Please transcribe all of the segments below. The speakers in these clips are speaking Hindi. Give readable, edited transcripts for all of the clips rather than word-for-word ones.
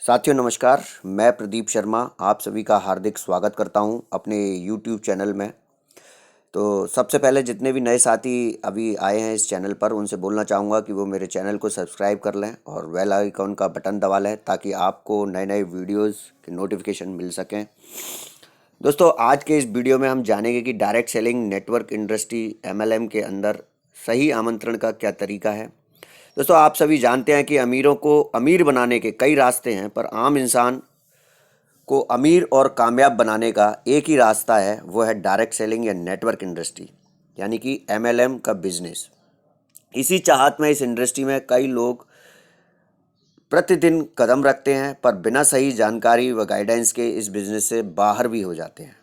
साथियों नमस्कार। मैं प्रदीप शर्मा आप सभी का हार्दिक स्वागत करता हूं अपने YouTube चैनल में। तो सबसे पहले जितने भी नए साथी अभी आए हैं इस चैनल पर उनसे बोलना चाहूँगा कि वो मेरे चैनल को सब्सक्राइब कर लें और बेल आइकॉन का बटन दबा लें ताकि आपको नए नए वीडियोस के नोटिफिकेशन मिल सकें। दोस्तों आज के इस वीडियो में हम जानेंगे कि direct selling network industry MLM के अंदर सही आमंत्रण का क्या तरीका है। दोस्तों आप सभी जानते हैं कि अमीरों को अमीर बनाने के कई रास्ते हैं, पर आम इंसान को अमीर और कामयाब बनाने का एक ही रास्ता है, वो है डायरेक्ट सेलिंग या नेटवर्क इंडस्ट्री यानी कि MLM का बिजनेस। इसी चाहत में इस इंडस्ट्री में कई लोग प्रतिदिन कदम रखते हैं, पर बिना सही जानकारी व गाइडेंस के इस बिजनेस से बाहर भी हो जाते हैं।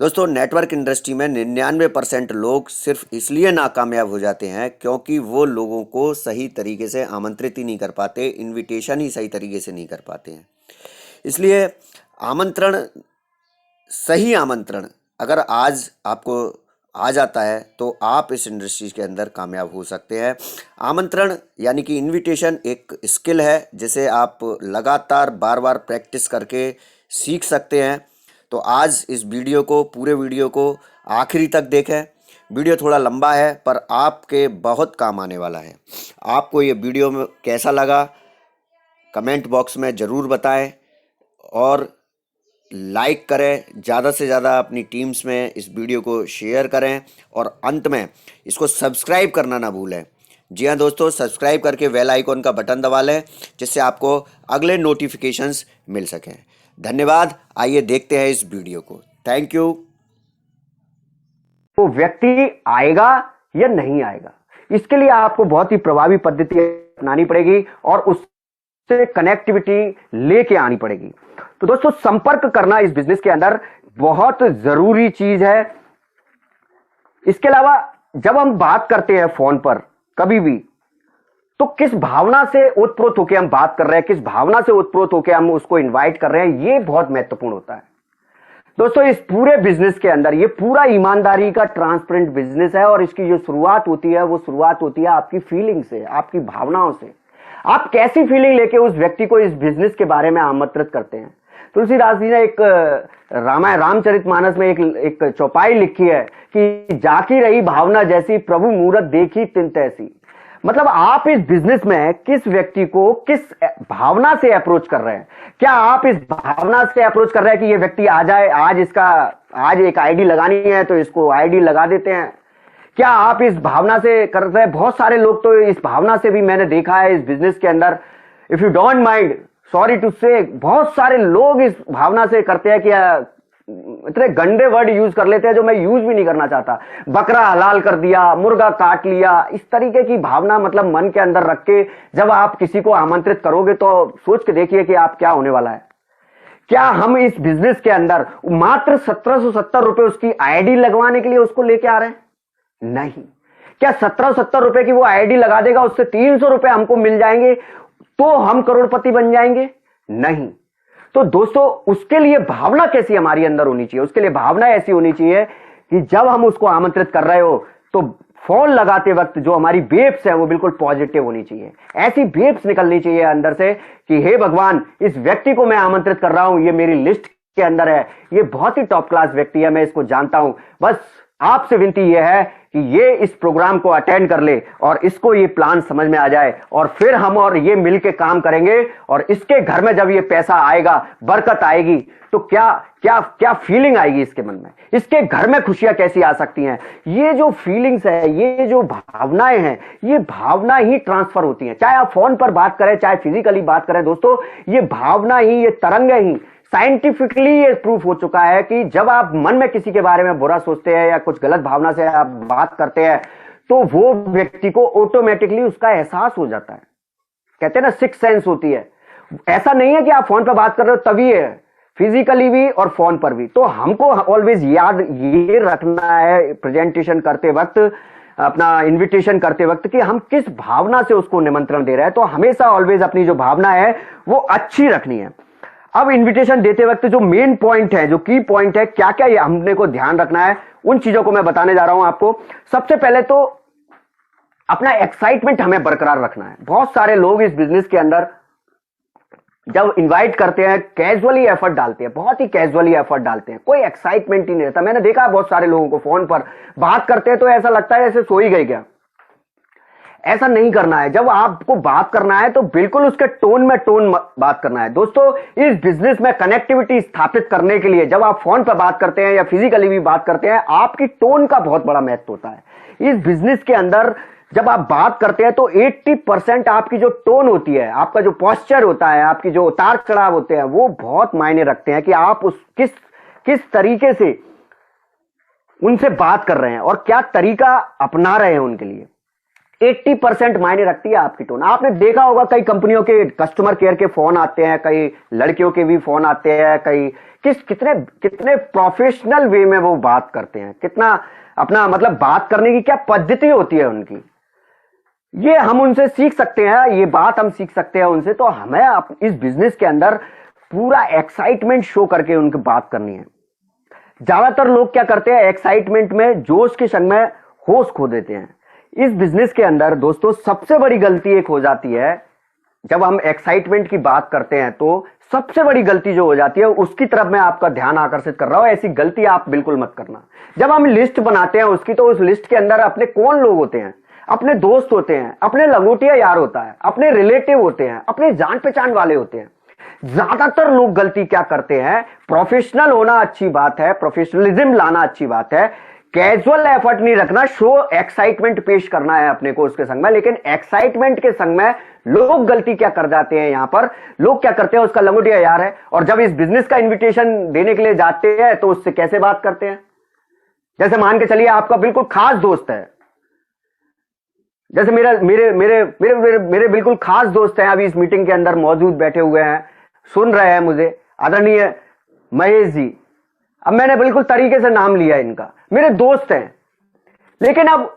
दोस्तों नेटवर्क इंडस्ट्री में 99% लोग सिर्फ इसलिए नाकामयाब हो जाते हैं क्योंकि वो लोगों को सही तरीके से आमंत्रित ही नहीं कर पाते, इनविटेशन ही सही तरीके से नहीं कर पाते हैं। इसलिए आमंत्रण, सही आमंत्रण अगर आज आपको आ जाता है तो आप इस इंडस्ट्री के अंदर कामयाब हो सकते हैं। आमंत्रण यानी कि इनविटेशन एक स्किल है जिसे आप लगातार बार बार प्रैक्टिस करके सीख सकते हैं। तो आज इस वीडियो को, पूरे वीडियो को आखिरी तक देखें। वीडियो थोड़ा लंबा है पर आपके बहुत काम आने वाला है। आपको ये वीडियो में कैसा लगा कमेंट बॉक्स में ज़रूर बताएं और लाइक करें, ज़्यादा से ज़्यादा अपनी टीम्स में इस वीडियो को शेयर करें और अंत में इसको सब्सक्राइब करना ना भूलें। जी हाँ दोस्तों, सब्सक्राइब करके बेल आइकॉन का बटन दबा लें जिससे आपको अगले नोटिफिकेशंस मिल सकें। धन्यवाद। आइए देखते हैं इस वीडियो को। Thank you. वो व्यक्ति आएगा या नहीं आएगा, इसके लिए आपको बहुत ही प्रभावी पद्धति अपनानी पड़ेगी और उससे कनेक्टिविटी लेके आनी पड़ेगी। तो दोस्तों संपर्क करना इस बिजनेस के अंदर बहुत जरूरी चीज है। इसके अलावा जब हम बात करते हैं फोन पर कभी भी, तो किस भावना से ओतप्रोत होकर हम बात कर रहे हैं, किस भावना से ओतप्रोत होकर हम उसको इनवाइट कर रहे हैं, ये बहुत महत्वपूर्ण होता है। दोस्तों इस पूरे बिजनेस के अंदर ये पूरा ईमानदारी का ट्रांसपेरेंट बिजनेस है और इसकी जो शुरुआत होती है वो शुरुआत होती है आपकी फीलिंग से, आपकी भावनाओं से। आप कैसी फीलिंग लेके उस व्यक्ति को इस बिजनेस के बारे में आमंत्रित करते हैं। तुलसीदास जी ने एक रामायण रामचरितमानस में एक चौपाई लिखी है कि जाकी रही भावना जैसी, प्रभु मूरत देखी तिन तैसी। मतलब आप इस बिजनेस में किस व्यक्ति को किस भावना से अप्रोच कर रहे हैं। क्या आप इस भावना से अप्रोच कर रहे हैं कि ये व्यक्ति आ जाए, आज एक आईडी लगानी है तो इसको आईडी लगा देते हैं। क्या आप इस भावना से कर रहे हैं। बहुत सारे लोग तो इस भावना से भी मैंने देखा है इस बिजनेस के अंदर। If you don't mind, sorry to say, बहुत सारे लोग इस भावना से करते हैं कि इतने गंदे वर्ड यूज कर लेते हैं जो मैं यूज भी नहीं करना चाहता। बकरा हलाल कर दिया, मुर्गा काट लिया, इस तरीके की भावना मतलब मन के अंदर रख के जब आप किसी को आमंत्रित करोगे तो सोच के देखिए कि आप क्या होने वाला है। क्या हम इस बिजनेस के अंदर मात्र 1770 रुपए उसकी आईडी लगवाने के लिए उसको लेके आ रहे हैं? नहीं। क्या 1770 रुपए की वो आईडी लगा देगा, उससे 300 रुपए हमको मिल जाएंगे तो हम करोड़पति बन जाएंगे? नहीं। तो दोस्तों उसके लिए भावना कैसी हमारी अंदर होनी चाहिए। उसके लिए भावना ऐसी होनी चाहिए कि जब हम उसको आमंत्रित कर रहे हो तो फोन लगाते वक्त जो हमारी वेव्स है वो बिल्कुल पॉजिटिव होनी चाहिए। ऐसी वेव्स निकलनी चाहिए अंदर से कि हे भगवान, इस व्यक्ति को मैं आमंत्रित कर रहा हूं, ये मेरी लिस्ट के अंदर है, ये बहुत ही टॉप क्लास व्यक्ति है, मैं इसको जानता हूं। बस आपसे विनती यह है कि ये इस प्रोग्राम को अटेंड कर ले और इसको ये प्लान समझ में आ जाए और फिर हम और ये मिलके काम करेंगे और इसके घर में जब ये पैसा आएगा, बरकत आएगी, तो क्या क्या क्या फीलिंग आएगी इसके मन में, इसके घर में खुशियां कैसी आ सकती हैं। ये जो फीलिंग्स है, ये जो भावनाएं हैं, ये भावना ही ट्रांसफर होती हैं। चाहे आप फोन पर बात करें, चाहे फिजिकली बात करें, दोस्तों ये भावना ही, ये तरंग ही, साइंटिफिकली ये प्रूफ हो चुका है कि जब आप मन में किसी के बारे में बुरा सोचते हैं या कुछ गलत भावना से आप बात करते हैं तो वो व्यक्ति को ऑटोमेटिकली उसका एहसास हो जाता है। कहते हैं ना, सिक्स सेंस होती है। ऐसा नहीं है कि आप फोन पर बात कर रहे हो तभी है, फिजिकली भी और फोन पर भी। तो हमको ऑलवेज याद ये रखना है प्रेजेंटेशन करते वक्त, अपना इन्विटेशन करते वक्त, कि हम किस भावना से उसको निमंत्रण दे रहे हैं। तो हमेशा ऑलवेज अपनी जो भावना है वो अच्छी रखनी है। अब इनविटेशन देते वक्त जो मेन पॉइंट है, जो की पॉइंट है, क्या क्या ये हमने को ध्यान रखना है, उन चीजों को मैं बताने जा रहा हूं आपको। सबसे पहले तो अपना एक्साइटमेंट हमें बरकरार रखना है। बहुत सारे लोग इस बिजनेस के अंदर जब इनवाइट करते हैं कैजुअली एफर्ट डालते हैं, बहुत ही कैजुअली एफर्ट डालते हैं, कोई एक्साइटमेंट ही नहीं रहता। मैंने देखा बहुत सारे लोगों को फोन पर बात करते हैं तो ऐसा लगता है जैसे सो ही गए क्या। ऐसा नहीं करना है। जब आपको बात करना है तो बिल्कुल उसके टोन में बात करना है। दोस्तों, इस बिजनेस में कनेक्टिविटी स्थापित करने के लिए जब आप फोन पर बात करते हैं या फिजिकली भी बात करते हैं, आपकी टोन का बहुत बड़ा महत्व होता है। इस बिजनेस के अंदर जब आप बात करते हैं तो 80% आपकी जो टोन होती है, आपका जो पोस्चर होता है, आपकी जो उतार चढ़ाव होते हैं, वो बहुत मायने रखते हैं कि आप उस किस तरीके से उनसे बात कर रहे हैं और क्या तरीका अपना रहे हैं उनके लिए। 80% मायने रखती है आपकी टोन। आपने देखा होगा कई कंपनियों के कस्टमर केयर के फोन आते हैं, कई लड़कियों के भी फोन आते हैं, कई कितने प्रोफेशनल वे में वो बात करते हैं, कितना अपना मतलब बात करने की क्या पद्धति होती है उनकी। ये हम उनसे सीख सकते हैं, ये बात हम सीख सकते हैं उनसे। तो हमें इस बिजनेस के अंदर पूरा एक्साइटमेंट शो करके उनकी बात करनी है। ज्यादातर लोग क्या करते हैं, एक्साइटमेंट में जोश के संग में होश खो देते हैं। इस बिजनेस के अंदर दोस्तों सबसे बड़ी गलती एक हो जाती है, जब हम एक्साइटमेंट की बात करते हैं तो सबसे बड़ी गलती जो हो जाती है, उसकी तरफ मैं आपका ध्यान आकर्षित कर रहा हूं। ऐसी गलती आप बिल्कुल मत करना। जब हम लिस्ट बनाते हैं उसकी, तो उस लिस्ट के अंदर अपने कौन लोग होते हैं, अपने दोस्त होते हैं, अपने लंगोटिया यार होता है, अपने रिलेटिव होते हैं, अपने जान पहचान वाले होते हैं। ज्यादातर लोग गलती क्या करते हैं, प्रोफेशनल होना अच्छी बात है, प्रोफेशनलिज्म लाना अच्छी बात है, कैजुअल एफर्ट नहीं रखना, शो एक्साइटमेंट पेश करना है अपने को उसके संग में। लेकिन एक्साइटमेंट के संग में लोग गलती क्या कर जाते हैं, यहां पर लोग क्या करते हैं, उसका लंगोटिया यार है, और जब इस बिजनेस का इन्विटेशन देने के लिए जाते हैं तो उससे कैसे बात करते हैं। जैसे मान के चलिए आपका बिल्कुल खास दोस्त है, जैसे मेरे मेरे मेरे मेरे मेरे, मेरे बिल्कुल खास दोस्त हैं, अभी इस मीटिंग के अंदर मौजूद बैठे हुए हैं, सुन रहे हैं मुझे, आदरणीय महेश जी। अब मैंने बिल्कुल तरीके से नाम लिया इनका, मेरे दोस्त हैं। लेकिन अब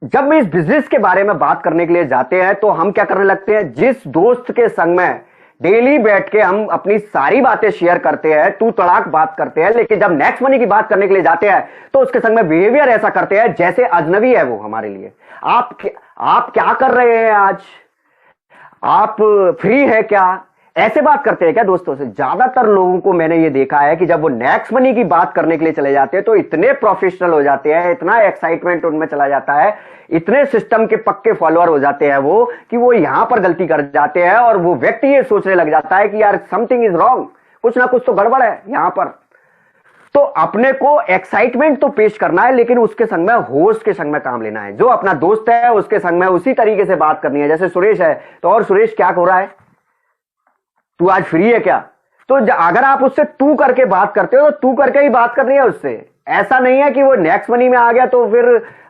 जब मैं इस बिजनेस के बारे में बात करने के लिए जाते हैं तो हम क्या करने लगते हैं, जिस दोस्त के संग में डेली बैठ के हम अपनी सारी बातें शेयर करते हैं, तू तड़ाक बात करते हैं, लेकिन जब नेक्स्ट मनी की बात करने के लिए जाते हैं तो उसके संग में बिहेवियर ऐसा करते हैं जैसे अजनबी है वो हमारे लिए। आप क्या कर रहे हैं आज, आप फ्री है क्या, ऐसे बात करते हैं क्या दोस्तों से। ज्यादातर लोगों को मैंने ये देखा है कि जब वो नेक्स्ट मनी की बात करने के लिए चले जाते हैं तो इतने प्रोफेशनल हो जाते हैं, इतना एक्साइटमेंट उनमें चला जाता है, इतने सिस्टम के पक्के फॉलोअर हो जाते हैं वो, कि वो यहां पर गलती कर जाते हैं और वो व्यक्ति ये सोचने लग जाता है कि यार समथिंग इज रॉन्ग, कुछ ना कुछ तो गड़बड़ है यहां पर। तो अपने को एक्साइटमेंट तो पेश करना है, लेकिन उसके संग में होश के संग में काम लेना है। जो अपना दोस्त है उसके संग में उसी तरीके से बात करनी है। जैसे सुरेश है, तो और सुरेश क्या हो रहा है, तू आज फ्री है क्या, तो अगर आप उससे तू करके बात करते हो तो तू करके ही बात करनी है उससे। ऐसा नहीं है कि वो नेक्स्ट मनी में आ गया तो फिर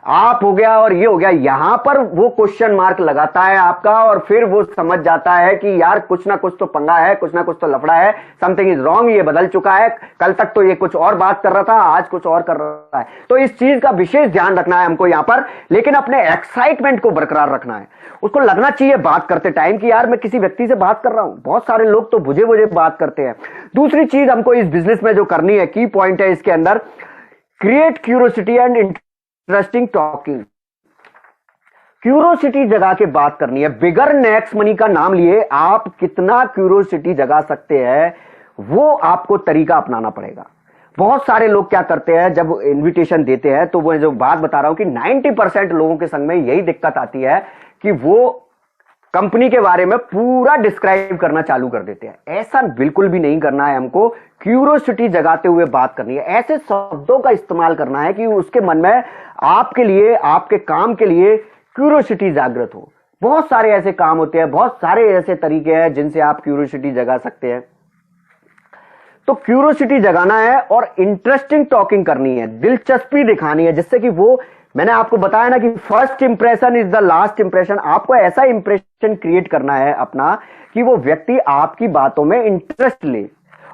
आप हो गया और ये हो गया। यहां पर वो क्वेश्चन मार्क लगाता है आपका, और फिर वो समझ जाता है कि यार कुछ ना कुछ तो पंगा है, कुछ ना कुछ तो लफड़ा है, समथिंग इज रॉन्ग, ये बदल चुका है, कल तक तो ये कुछ और बात कर रहा था, आज कुछ और कर रहा है। तो इस चीज का विशेष ध्यान रखना है हमको यहां पर, लेकिन अपने एक्साइटमेंट को बरकरार रखना है। उसको लगना चाहिए बात करते टाइम कि यार मैं किसी व्यक्ति से बात कर रहा हूं। बहुत सारे लोग तो बुझे बुझे बात करते हैं। दूसरी चीज हमको इस बिजनेस में जो करनी है, की पॉइंट है इसके अंदर, create curiosity and interesting talking. Curiosity जगा के बात करनी है। बिगर नेक्स्ट मनी का नाम लिए आप कितना क्यूरियोसिटी जगा सकते हैं, वो आपको तरीका अपनाना पड़ेगा। बहुत सारे लोग क्या करते हैं, जब इनविटेशन देते हैं तो वो जो बात बता रहा हूं कि 90% लोगों के संग में यही दिक्कत आती है कि वो कंपनी के बारे में पूरा डिस्क्राइब करना चालू कर देते हैं। ऐसा बिल्कुल भी नहीं करना है हमको। क्यूरियोसिटी जगाते हुए बात करनी है, ऐसे शब्दों का इस्तेमाल करना है कि उसके मन में आपके लिए, आपके काम के लिए क्यूरियोसिटी जागृत हो। बहुत सारे ऐसे काम होते हैं, बहुत सारे ऐसे तरीके हैं जिनसे आप क्यूरियोसिटी जगा सकते हैं। तो क्यूरियोसिटी जगाना है और इंटरेस्टिंग टॉकिंग करनी है, दिलचस्पी दिखानी है, जिससे कि वो, मैंने आपको बताया ना कि first impression is the last impression. आपको ऐसा इंप्रेशन क्रिएट करना है अपना कि वो व्यक्ति आपकी बातों में इंटरेस्ट ले।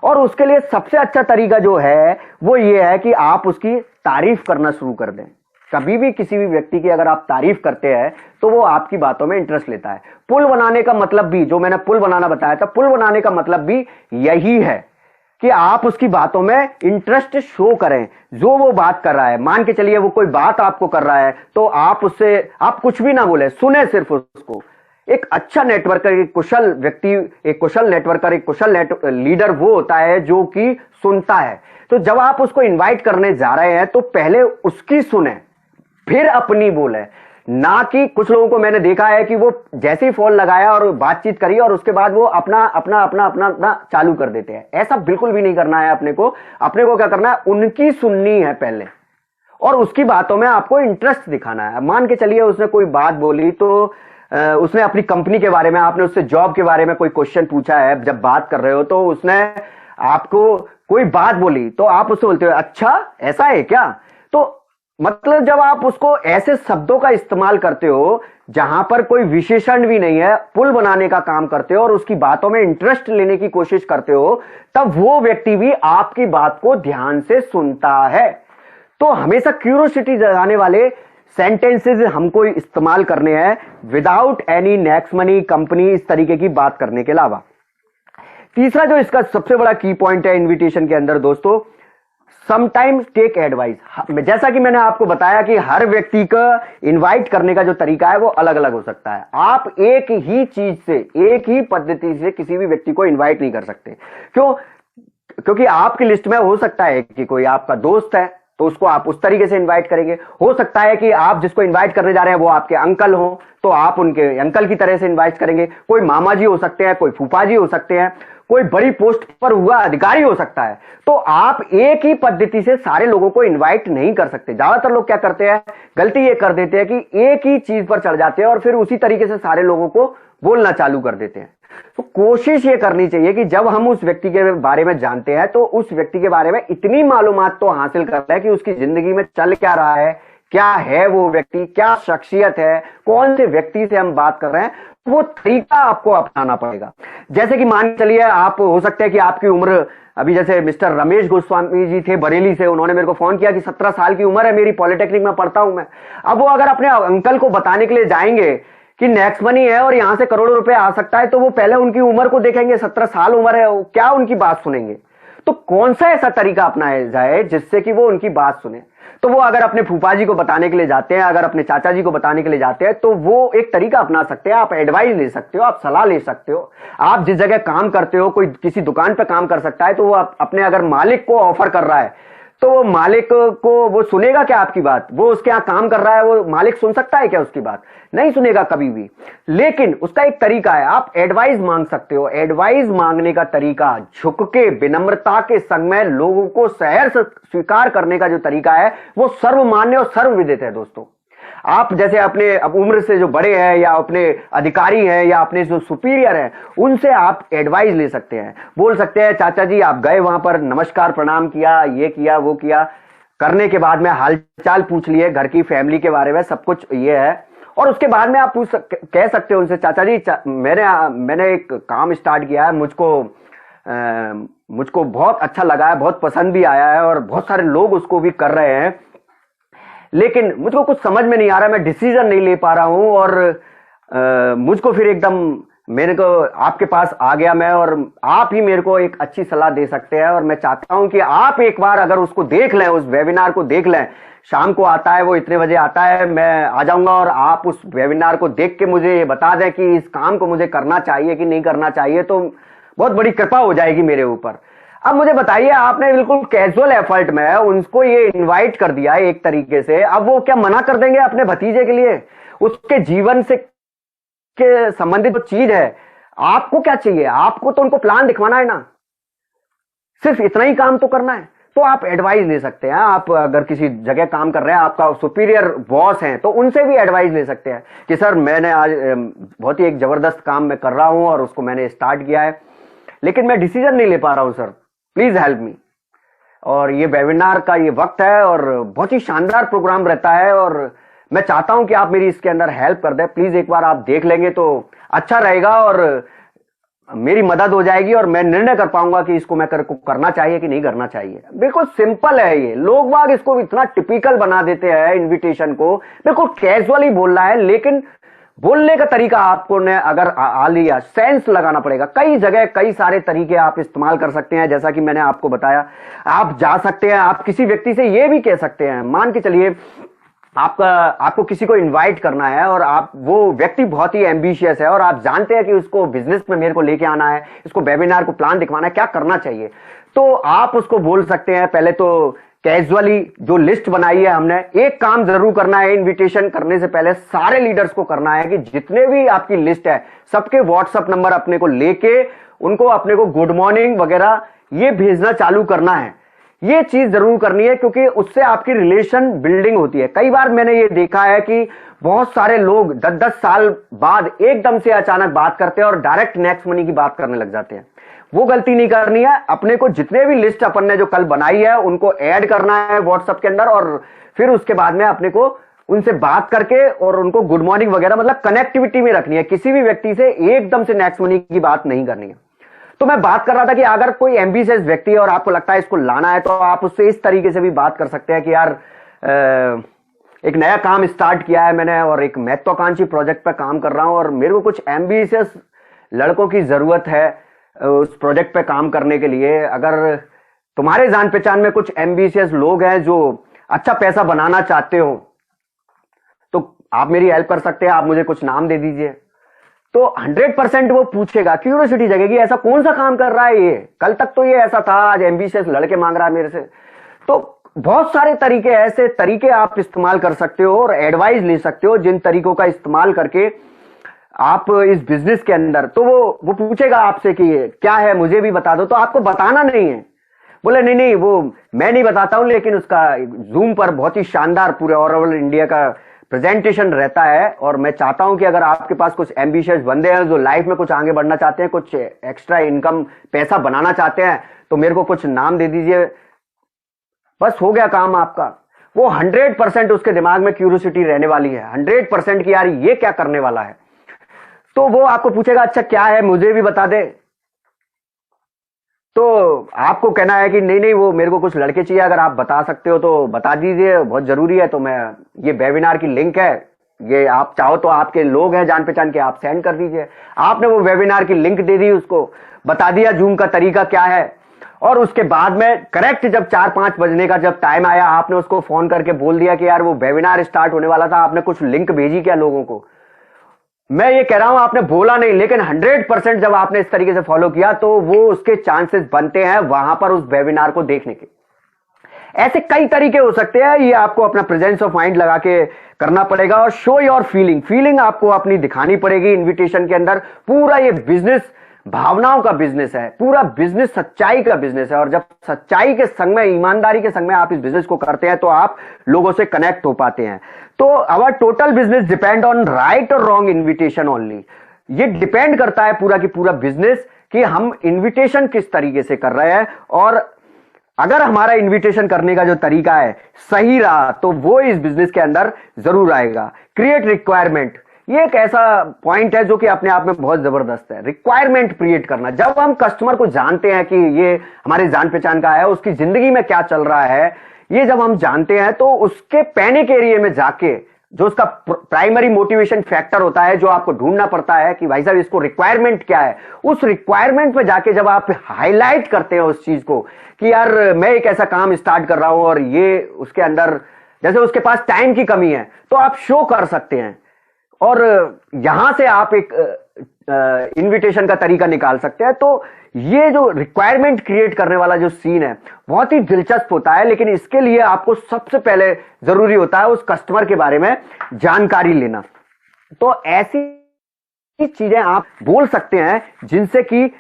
और उसके लिए सबसे अच्छा तरीका जो है वो ये है कि आप उसकी तारीफ करना शुरू कर दें। कभी भी किसी भी व्यक्ति की अगर आप तारीफ करते हैं तो वो आपकी बातों में इंटरेस्ट लेता है। पुल बनाने का मतलब भी, जो मैंने पुल बनाना बताया था, पुल बनाने का मतलब भी यही है कि आप उसकी बातों में इंटरेस्ट शो करें। जो वो बात कर रहा है, मान के चलिए वो कोई बात आपको कर रहा है, तो आप उससे, आप कुछ भी ना बोले, सुने सिर्फ उसको। एक अच्छा नेटवर्कर, एक कुशल व्यक्ति, एक कुशल नेटवर्कर, एक कुशल लीडर वो होता है जो कि सुनता है। तो जब आप उसको इनवाइट करने जा रहे हैं तो पहले उसकी सुने फिर अपनी बोले, ना कि कुछ लोगों को मैंने देखा है कि वो जैसे ही फोन लगाया और बातचीत करी और उसके बाद वो अपना अपना अपना अपना अपना चालू कर देते हैं। ऐसा बिल्कुल भी नहीं करना है। अपने को क्या करना है, उनकी सुननी है पहले और उसकी बातों में आपको इंटरेस्ट दिखाना है। मान के चलिए उसने कोई बात बोली तो उसने अपनी कंपनी के बारे में, आपने उससे जॉब के बारे में कोई क्वेश्चन पूछा है, जब बात कर रहे हो तो उसने आपको कोई बात बोली तो आप उससे बोलते हो अच्छा ऐसा है क्या। तो मतलब जब आप उसको ऐसे शब्दों का इस्तेमाल करते हो जहां पर कोई विशेषण भी नहीं है, पुल बनाने का काम करते हो और उसकी बातों में इंटरेस्ट लेने की कोशिश करते हो, तब वो व्यक्ति भी आपकी बात को ध्यान से सुनता है। तो हमेशा क्यूरियोसिटी जगाने वाले सेंटेंसेस हमको इस्तेमाल करने हैं without any next money company, इस तरीके की बात करने के अलावा। तीसरा जो इसका सबसे बड़ा की पॉइंट है इनविटेशन के अंदर दोस्तों, समटाइम्स टेक एडवाइस। जैसा कि मैंने आपको बताया कि हर व्यक्ति का इनवाइट करने का जो तरीका है वो अलग अलग हो सकता है। आप एक ही चीज से, एक ही पद्धति से किसी भी व्यक्ति को इनवाइट नहीं कर सकते। क्यों? क्योंकि आपकी लिस्ट में हो सकता है कि कोई आपका दोस्त है तो उसको आप उस तरीके से इनवाइट करेंगे। हो सकता है कि आप जिसको इनवाइट करने जा रहे हैं वो आपके अंकल हो तो आप उनके अंकल की तरह से इनवाइट करेंगे। कोई मामा जी हो सकते हैं, कोई फूफा जी हो सकते हैं, कोई बड़ी पोस्ट पर हुआ अधिकारी हो सकता है। तो आप एक ही पद्धति से सारे लोगों को इनवाइट नहीं कर सकते। ज्यादातर लोग क्या करते हैं, गलती ये कर देते हैं कि एक ही चीज पर चढ़ जाते हैं और फिर उसी तरीके से सारे लोगों को बोलना चालू कर देते हैं। तो कोशिश ये करनी चाहिए कि जब हम उस व्यक्ति के बारे में जानते हैं तो उस व्यक्ति के बारे में इतनी मालूमात तो हासिल कर लें कि उसकी जिंदगी में चल क्या रहा है, क्या है वो व्यक्ति, क्या शख्सियत है, कौन से व्यक्ति से हम बात कर रहे हैं, वो तरीका आपको अपनाना पड़ेगा। जैसे कि मान चलिए आप, हो सकता है कि आपकी उम्र, अभी जैसे मिस्टर रमेश गोस्वामी जी थे बरेली से, उन्होंने मेरे को फोन किया कि 17 साल की उम्र है मेरी, पॉलिटेक्निक में पढ़ता हूं मैं। अब वो अगर अपने अंकल को बताने के लिए जाएंगे कि नेक्स्ट मनी है और यहां से करोड़ों रुपए आ सकता है, तो वो पहले उनकी उम्र को देखेंगे, 17 साल उम्र है, क्या उनकी बात सुनेंगे। तो कौन सा ऐसा तरीका अपनाया जाए जिससे कि वो उनकी बात सुने। तो वो अगर अपने फूफा जी को बताने के लिए जाते हैं, अगर अपने चाचा जी को बताने के लिए जाते हैं, तो वो एक तरीका अपना सकते हैं। आप एडवाइस ले सकते हो, आप सलाह ले सकते हो। आप जिस जगह काम करते हो, कोई किसी दुकान पर काम कर सकता है, तो वो अपने अगर मालिक को ऑफर कर रहा है तो वो मालिक को, वो सुनेगा क्या आपकी बात? वो उसके यहां काम कर रहा है, वो मालिक सुन सकता है क्या उसकी बात? नहीं सुनेगा कभी भी। लेकिन उसका एक तरीका है, आप एडवाइस मांग सकते हो। एडवाइस मांगने का तरीका झुक के, विनम्रता के संग में लोगों को सहर्ष स्वीकार करने का जो तरीका है वो सर्वमान्य और सर्वविदित है दोस्तों। आप जैसे अपने अब उम्र से जो बड़े हैं या अपने अधिकारी हैं या अपने जो सुपीरियर हैं, उनसे आप एडवाइस ले सकते हैं। बोल सकते हैं चाचा जी आप गए वहां पर, नमस्कार प्रणाम किया, ये किया वो किया, करने के बाद में हालचाल पूछ लिए, घर की फैमिली के बारे में सब कुछ ये है। और उसके बाद में आप कह सकते हो उनसे, चाचा जी मैंने एक काम स्टार्ट किया है, मुझको बहुत अच्छा लगा है, बहुत पसंद भी आया है और बहुत सारे लोग उसको भी कर रहे हैं, लेकिन मुझको कुछ समझ में नहीं आ रहा, मैं डिसीजन नहीं ले पा रहा हूं और मुझको फिर एकदम मेरे को आपके पास आ गया मैं, और आप ही मेरे को एक अच्छी सलाह दे सकते हैं। और मैं चाहता हूं कि आप एक बार अगर उसको देख लें, उस वेबिनार को देख लें, शाम को आता है वो, इतने बजे आता है, मैं आ जाऊंगा और आप उस वेबिनार को देख के मुझे ये बता दें कि इस काम को मुझे करना चाहिए कि नहीं करना चाहिए, तो बहुत बड़ी कृपा हो जाएगी मेरे ऊपर। अब मुझे बताइए, आपने बिल्कुल कैजुअल एफर्ट में उनको ये इनवाइट कर दिया है एक तरीके से, अब वो क्या मना कर देंगे अपने भतीजे के लिए? उसके जीवन से के संबंधित जो चीज है, आपको क्या चाहिए? आपको तो उनको प्लान दिखवाना है ना, सिर्फ इतना ही काम तो करना है। तो आप एडवाइस ले सकते हैं। आप अगर किसी जगह काम कर रहे हैं, आपका सुपीरियर बॉस हैं, तो उनसे भी एडवाइस ले सकते हैं कि सर मैंने आज बहुत ही एक जबरदस्त काम मैं कर रहा हूं और उसको मैंने स्टार्ट किया है, लेकिन मैं डिसीजन नहीं ले पा रहा हूं सर, प्लीज हेल्प मी। और ये वेबिनार का ये वक्त है और बहुत ही शानदार प्रोग्राम रहता है और मैं चाहता हूं कि आप मेरी इसके अंदर हेल्प कर दें, प्लीज एक बार आप देख लेंगे तो अच्छा रहेगा और मेरी मदद हो जाएगी और मैं निर्णय कर पाऊंगा कि इसको मैं करना चाहिए कि नहीं करना चाहिए। बिल्कुल सिंपल है ये। लोग बाग इसको इतना टिपिकल बना देते हैं, इनविटेशन को बिल्कुल कैजुअली बोलना है, लेकिन बोलने का तरीका आपको ने अगर आ लिया, सेंस लगाना पड़ेगा। कई जगह कई सारे तरीके आप इस्तेमाल कर सकते हैं, जैसा कि मैंने आपको बताया। आप जा सकते हैं, आप किसी व्यक्ति से यह भी कह सकते हैं, मान के चलिए आपको किसी को इनवाइट करना है और आप वो व्यक्ति बहुत ही एम्बिशियस है और आप जानते हैं कि उसको बिजनेस में मेरे को लेके आना है, इसको वेबिनार को प्लान दिखवाना है, क्या करना चाहिए, तो आप उसको बोल सकते हैं पहले तो कैजुअली जो लिस्ट बनाई है हमने, एक काम जरूर करना है इनविटेशन करने से पहले सारे लीडर्स को करना है कि जितने भी आपकी लिस्ट है सबके व्हाट्सएप नंबर अपने को लेके उनको अपने को गुड मॉर्निंग वगैरह ये भेजना चालू करना है। ये चीज जरूर करनी है क्योंकि उससे आपकी रिलेशन बिल्डिंग होती है। कई बार मैंने ये देखा है कि बहुत सारे लोग 10-10 साल बाद एकदम से अचानक बात करते हैं और डायरेक्ट नेक्स्ट मनी की बात करने लग जाते हैं। वो गलती नहीं करनी है। अपने को जितने भी लिस्ट अपन ने जो कल बनाई है उनको ऐड करना है व्हाट्सएप के अंदर और फिर उसके बाद में अपने को उनसे बात करके और उनको गुड मॉर्निंग वगैरह मतलब कनेक्टिविटी में रखनी है। किसी भी व्यक्ति से एकदम से नेक्स्ट मनी की बात नहीं करनी है। तो मैं बात कर रहा था कि अगर कोई एम्बिशियस व्यक्ति है और आपको लगता है इसको लाना है तो आप उससे इस तरीके से भी बात कर सकते हैं कि यार एक नया काम स्टार्ट किया है मैंने और एक महत्वाकांक्षी प्रोजेक्ट पर काम कर रहा हूं और मेरे को कुछ एम्बिशियस लड़कों की जरूरत है उस प्रोजेक्ट पे काम करने के लिए। अगर तुम्हारे जान पहचान में कुछ एम्बिशियस लोग हैं जो अच्छा पैसा बनाना चाहते हो तो आप मेरी हेल्प कर सकते हैं, आप मुझे कुछ नाम दे दीजिए। तो 100% वो पूछेगा, क्यूरियोसिटी जगेगी ऐसा कौन सा काम कर रहा है ये, कल तक तो ये ऐसा था, आज एम्बिशियस लड़के मांग रहा है मेरे से। तो बहुत सारे तरीके ऐसे तरीके आप इस्तेमाल कर सकते हो और एडवाइस ले सकते हो जिन तरीकों का इस्तेमाल करके आप इस बिजनेस के अंदर, तो वो पूछेगा आपसे कि क्या है मुझे भी बता दो, तो आपको बताना नहीं है। बोले नहीं नहीं वो मैं नहीं बताता हूं लेकिन उसका जूम पर बहुत ही शानदार पूरे ओवरऑल इंडिया का प्रेजेंटेशन रहता है और मैं चाहता हूं कि अगर आपके पास कुछ एम्बिशियस बंदे हैं जो लाइफ में कुछ आगे बढ़ना चाहते हैं, कुछ एक्स्ट्रा इनकम पैसा बनाना चाहते हैं तो मेरे को कुछ नाम दे दीजिए, बस हो गया काम आपका। वो 100% उसके दिमाग में क्यूरियोसिटी रहने वाली है, 100% कि यार ये क्या करने वाला है। तो वो आपको पूछेगा अच्छा क्या है मुझे भी बता दे। तो आपको कहना है कि नहीं नहीं वो मेरे को कुछ लड़के चाहिए, अगर आप बता सकते हो तो बता दीजिए, बहुत जरूरी है। तो मैं ये वेबिनार की लिंक है, ये आप चाहो तो आपके लोग हैं जान पहचान के, आप सेंड कर दीजिए। आपने वो वेबिनार की लिंक दे दी, उसको बता दिया जूम का तरीका क्या है और उसके बाद में करेक्ट जब 4-5 बजने का जब टाइम आया आपने उसको फोन करके बोल दिया कि यार वो वेबिनार स्टार्ट होने वाला था, आपने कुछ लिंक भेजी क्या लोगों को। मैं ये कह रहा हूं आपने बोला नहीं लेकिन 100% जब आपने इस तरीके से फॉलो किया तो वो उसके चांसेस बनते हैं वहां पर उस वेबिनार को देखने के। ऐसे कई तरीके हो सकते हैं, ये आपको अपना प्रेजेंस ऑफ माइंड लगा के करना पड़ेगा और शो योर फीलिंग आपको अपनी दिखानी पड़ेगी इनविटेशन के अंदर। पूरा ये बिजनेस भावनाओं का बिजनेस है, पूरा बिजनेस सच्चाई का बिजनेस है और जब सच्चाई के संग में ईमानदारी के संग में आप इस बिजनेस को करते हैं तो आप लोगों से कनेक्ट हो पाते हैं। तो our total business depend on right और रॉन्ग इन्विटेशन ओनली। ये डिपेंड करता है पूरा की पूरा बिजनेस कि हम इन्विटेशन किस तरीके से कर रहे हैं और अगर हमारा इन्विटेशन करने का जो तरीका है सही रहा तो वो इस बिजनेस के अंदर जरूर आएगा। क्रिएट रिक्वायरमेंट, ये एक ऐसा पॉइंट है जो कि अपने आप में बहुत जबरदस्त है। रिक्वायरमेंट क्रिएट करना, जब हम कस्टमर को जानते हैं कि ये हमारे जान पहचान का है, उसकी जिंदगी में क्या चल रहा है, ये जब हम जानते हैं तो उसके पैनिक एरिया में जाके जो उसका प्राइमरी मोटिवेशन फैक्टर होता है जो आपको ढूंढना पड़ता है कि भाई साहब इसको रिक्वायरमेंट क्या है, उस रिक्वायरमेंट पे जाके जब आप हाईलाइट करते हैं उस चीज को कि यार मैं एक ऐसा काम स्टार्ट कर रहा हूं और ये उसके अंदर जैसे उसके पास टाइम की कमी है तो आप शो कर सकते हैं और यहां से आप एक इनविटेशन का तरीका निकाल सकते हैं। तो ये जो रिक्वायरमेंट क्रिएट करने वाला जो सीन है बहुत ही दिलचस्प होता है, लेकिन इसके लिए आपको सबसे पहले जरूरी होता है उस कस्टमर के बारे में जानकारी लेना। तो ऐसी चीजें आप बोल सकते हैं जिनसे कि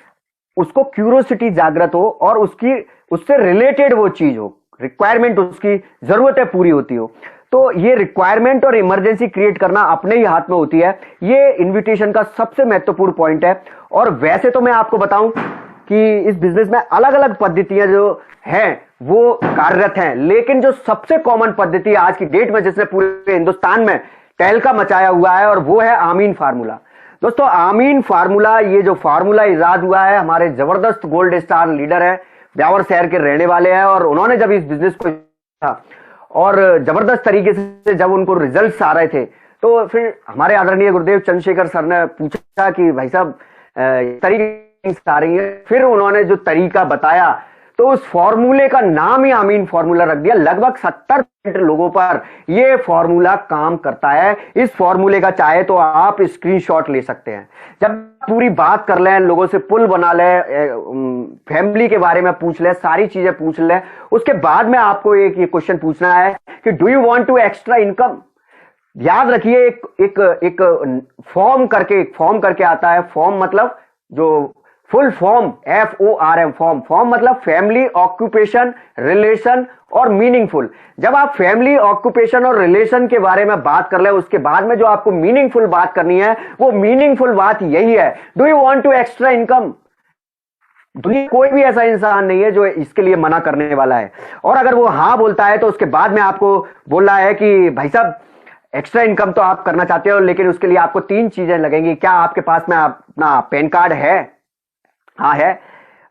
उसको क्यूरियोसिटी जागृत हो और उससे रिलेटेड वो चीज हो, रिक्वायरमेंट उसकी जरूरतें पूरी होती हो। तो ये रिक्वायरमेंट और इमरजेंसी क्रिएट करना अपने ही हाथ में होती है, ये इनविटेशन का सबसे महत्वपूर्ण पॉइंट है। और वैसे तो मैं आपको बताऊं कि इस बिजनेस में अलग अलग पद्धतियां जो हैं वो कार्यरत हैं, लेकिन जो सबसे कॉमन पद्धति आज की डेट में जिसने पूरे हिंदुस्तान में तहलका मचाया हुआ है और वो है आमीन फार्मूला। दोस्तों आमीन फार्मूला, ये जो फार्मूला इजाद हुआ है, हमारे जबरदस्त गोल्ड स्टार लीडर है, ब्यावर शहर के रहने वाले हैं और उन्होंने जब इस बिजनेस को था और जबरदस्त तरीके से जब उनको रिजल्ट्स आ रहे थे तो फिर हमारे आदरणीय गुरुदेव चंद्रशेखर सर ने पूछा कि भाई साहब तरीके आ रही है, फिर उन्होंने जो तरीका बताया तो उस फॉर्मूले का नाम ही आमीन फॉर्मूला रख दिया। लगभग 70% लोगों पर यह फॉर्मूला काम करता है। इस फॉर्मूले का चाहे तो आप स्क्रीनशॉट ले सकते हैं। जब पूरी बात कर लें, लोगों से पुल बना ले, फैमिली के बारे में पूछ ले, सारी चीजें पूछ ले, उसके बाद में आपको एक ये क्वेश्चन पूछना है कि do you want to extra income. याद रखिए, एक फॉर्म करके आता है। फॉर्म मतलब जो फुल फॉर्म, FORM, फॉर्म मतलब फैमिली, ऑक्यूपेशन, रिलेशन और मीनिंगफुल। जब आप फैमिली, ऑक्यूपेशन और रिलेशन के बारे में बात कर ले, उसके बाद में जो आपको मीनिंगफुल बात करनी है, वो मीनिंगफुल बात यही है, do you want to extra income. दुनिया कोई भी ऐसा इंसान नहीं है जो इसके लिए मना करने वाला है। और अगर वो हाँ बोलता है तो उसके बाद में आपको बोलना है कि भाई साहब, एक्स्ट्रा इनकम तो आप करना चाहते हो, लेकिन उसके लिए आपको 3 चीजें लगेंगी। क्या आपके पास में अपना पैन कार्ड है? हाँ है।